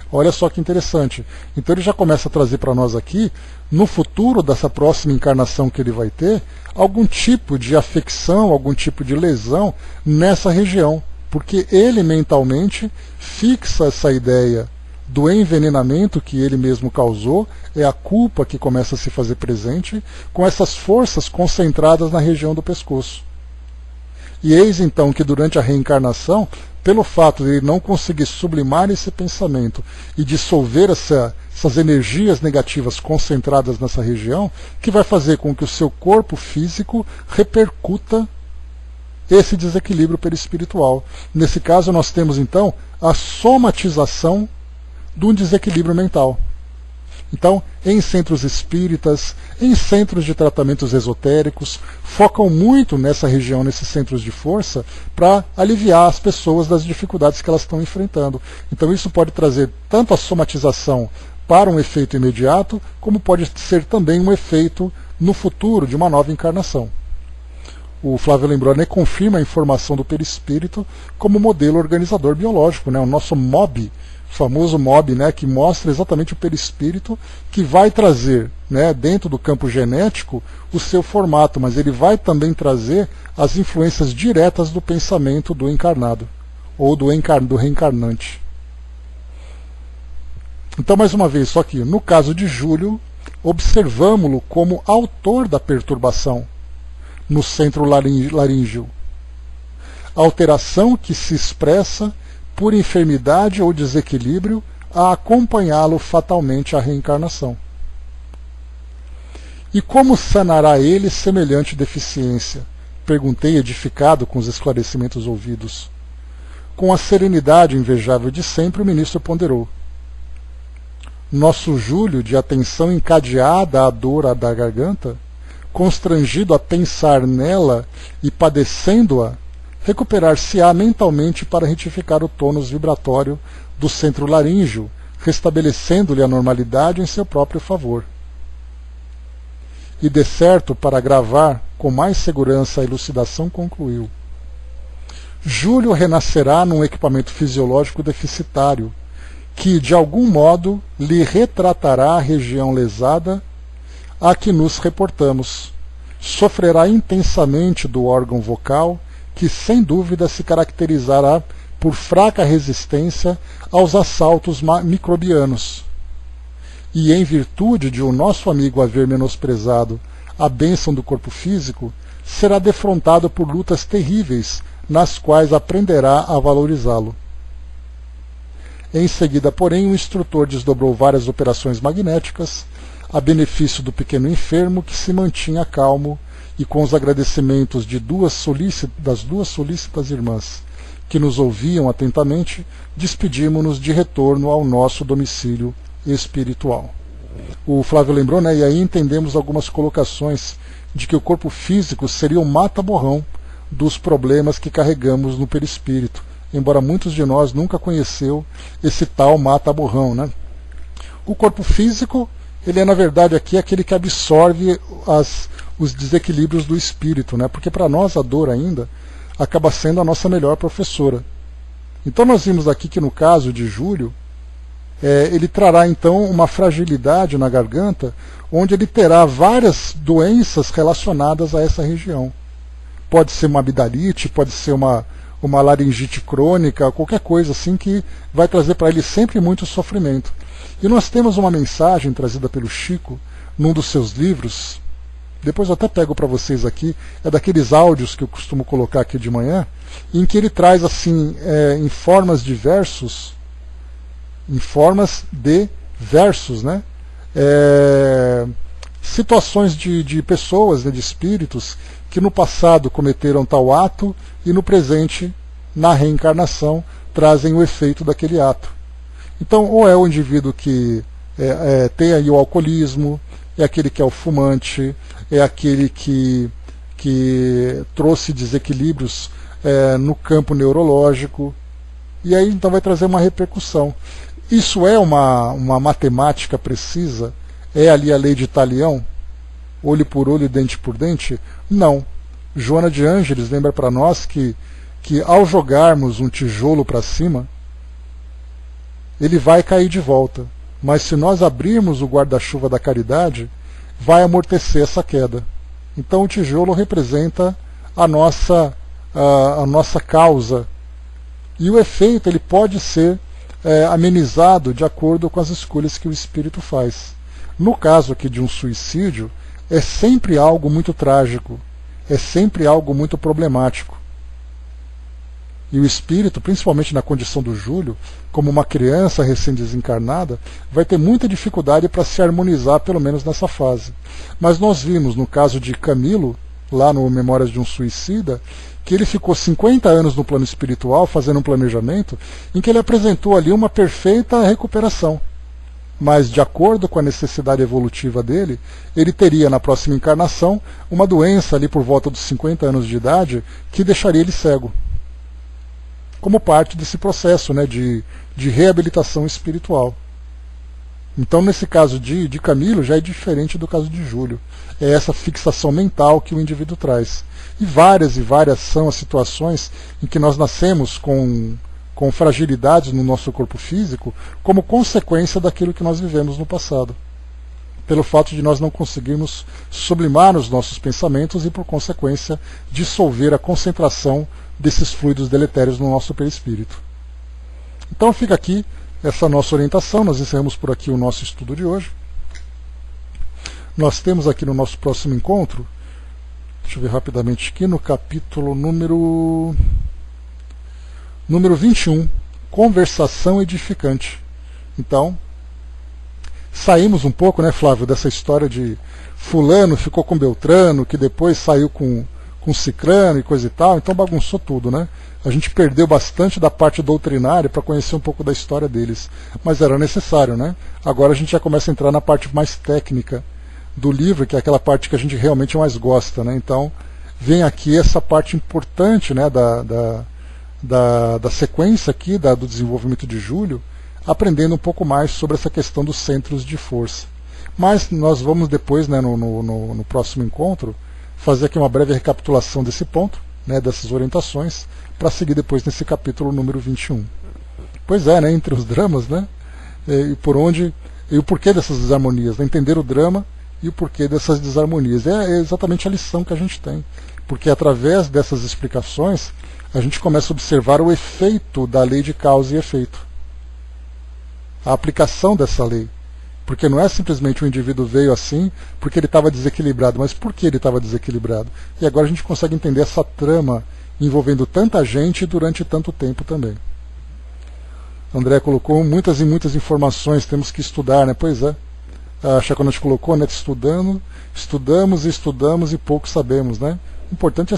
Olha só que interessante. Então ele já começa a trazer para nós aqui, no futuro dessa próxima encarnação que ele vai ter, algum tipo de afecção, algum tipo de lesão nessa região, porque ele mentalmente fixa essa ideia do envenenamento que ele mesmo causou, é a culpa que começa a se fazer presente, com essas forças concentradas na região do pescoço. E eis então que durante a reencarnação, pelo fato de ele não conseguir sublimar esse pensamento e dissolver essas energias negativas concentradas nessa região, que vai fazer com que o seu corpo físico repercuta esse desequilíbrio perispiritual. Nesse caso, nós temos então a somatização de um desequilíbrio mental. Então, em centros espíritas, em centros de tratamentos esotéricos, focam muito nessa região, nesses centros de força, para aliviar as pessoas das dificuldades que elas estão enfrentando. Então isso pode trazer tanto a somatização para um efeito imediato, como pode ser também um efeito no futuro de uma nova encarnação. O Flávio Lembrone confirma a informação do perispírito como modelo organizador biológico, né? O nosso MOB, o famoso MOB, né, que mostra exatamente o perispírito, que vai trazer, né, dentro do campo genético o seu formato, mas ele vai também trazer as influências diretas do pensamento do encarnado, ou do reencarnante. Então, mais uma vez, só que no caso de Júlio, observamo-lo como autor da perturbação no centro laríngeo. Alteração que se expressa por enfermidade ou desequilíbrio a acompanhá-lo fatalmente à reencarnação. E como sanará ele semelhante deficiência? Perguntei, edificado com os esclarecimentos ouvidos. Com a serenidade invejável de sempre, o ministro ponderou. Nosso Júlio, de atenção encadeada à dor da garganta, constrangido a pensar nela e padecendo-a, recuperar-se-á mentalmente para retificar o tônus vibratório do centro laríngeo, restabelecendo-lhe a normalidade em seu próprio favor. E de certo, para gravar com mais segurança a elucidação, concluiu. Júlio renascerá num equipamento fisiológico deficitário, que, de algum modo, lhe retratará a região lesada a que nos reportamos. Sofrerá intensamente do órgão vocal, que sem dúvida se caracterizará por fraca resistência aos assaltos microbianos. E em virtude de o nosso amigo haver menosprezado a bênção do corpo físico, será defrontado por lutas terríveis, nas quais aprenderá a valorizá-lo. Em seguida, porém, o instrutor desdobrou várias operações magnéticas, a benefício do pequeno enfermo, que se mantinha calmo, e com os agradecimentos das duas solícitas irmãs, que nos ouviam atentamente, despedimos-nos de retorno ao nosso domicílio espiritual. O Flávio lembrou, né, e aí entendemos algumas colocações de que o corpo físico seria o mata-borrão dos problemas que carregamos no perispírito, embora muitos de nós nunca conheceu esse tal mata-borrão, né? O corpo físico, ele é na verdade aqui aquele que absorve os desequilíbrios do espírito, né? Porque para nós a dor ainda acaba sendo a nossa melhor professora. Então nós vimos aqui que no caso de Júlio, ele trará então uma fragilidade na garganta, onde ele terá várias doenças relacionadas a essa região. Pode ser uma amidalite, pode ser uma laringite crônica, qualquer coisa assim que vai trazer para ele sempre muito sofrimento. E nós temos uma mensagem trazida pelo Chico, num dos seus livros, depois eu até pego para vocês aqui, é daqueles áudios que eu costumo colocar aqui de manhã, em que ele traz assim, em formas de versos, né? Situações de pessoas, né, de espíritos, que no passado cometeram tal ato e no presente, na reencarnação, trazem o efeito daquele ato. Então, ou é o indivíduo que tem aí o alcoolismo, é aquele que é o fumante, é aquele que trouxe desequilíbrios no campo neurológico, e aí então vai trazer uma repercussão. Isso é uma matemática precisa? É ali a lei de Talião? Olho por olho, dente por dente? Não. Joana de Ângeles lembra para nós que ao jogarmos um tijolo para cima, ele vai cair de volta. Mas se nós abrirmos o guarda-chuva da caridade, vai amortecer essa queda. Então o tijolo representa a nossa causa. E o efeito ele pode ser amenizado de acordo com as escolhas que o espírito faz. No caso aqui de um suicídio, é sempre algo muito trágico, é sempre algo muito problemático. E o espírito, principalmente na condição do Júlio, como uma criança recém-desencarnada, vai ter muita dificuldade para se harmonizar, pelo menos nessa fase. Mas nós vimos, no caso de Camilo, lá no Memórias de um Suicida, que ele ficou 50 anos no plano espiritual, fazendo um planejamento, em que ele apresentou ali uma perfeita recuperação. Mas, de acordo com a necessidade evolutiva dele, ele teria, na próxima encarnação, uma doença ali por volta dos 50 anos de idade, que deixaria ele cego. Como parte desse processo, né, de reabilitação espiritual. Então, nesse caso de Camilo, já é diferente do caso de Júlio. É essa fixação mental que o indivíduo traz. E várias são as situações em que nós nascemos com fragilidades no nosso corpo físico como consequência daquilo que nós vivemos no passado. Pelo fato de nós não conseguirmos sublimar os nossos pensamentos e, por consequência, dissolver a concentração desses fluidos deletérios no nosso perispírito. Então fica aqui essa nossa orientação, nós encerramos por aqui o nosso estudo de hoje. Nós temos aqui no nosso próximo encontro, deixa eu ver rapidamente aqui, no capítulo número 21, Conversação Edificante. Então, saímos um pouco, né, Flávio, dessa história de fulano ficou com Beltrano, que depois saiu com Cicrano e coisa e tal, então bagunçou tudo, né? A gente perdeu bastante da parte doutrinária para conhecer um pouco da história deles, mas era necessário, né? Agora a gente já começa a entrar na parte mais técnica do livro, que é aquela parte que a gente realmente mais gosta, né? Então, vem aqui essa parte importante, né, da sequência aqui, do desenvolvimento de Júlio, aprendendo um pouco mais sobre essa questão dos centros de força. Mas nós vamos depois, né, no próximo encontro, fazer aqui uma breve recapitulação desse ponto, né, dessas orientações, para seguir depois nesse capítulo número 21. Pois é, né, entre os dramas, né, e o porquê dessas desarmonias, né, entender o drama e o porquê dessas desarmonias. É exatamente a lição que a gente tem, porque através dessas explicações a gente começa a observar o efeito da lei de causa e efeito, a aplicação dessa lei. Porque não é simplesmente o indivíduo veio assim porque ele estava desequilibrado, mas por que ele estava desequilibrado? E agora a gente consegue entender essa trama envolvendo tanta gente durante tanto tempo também. André colocou muitas e muitas informações, temos que estudar, né? Pois é. A Chaconete colocou, né? Estudamos e pouco sabemos, né? O importante é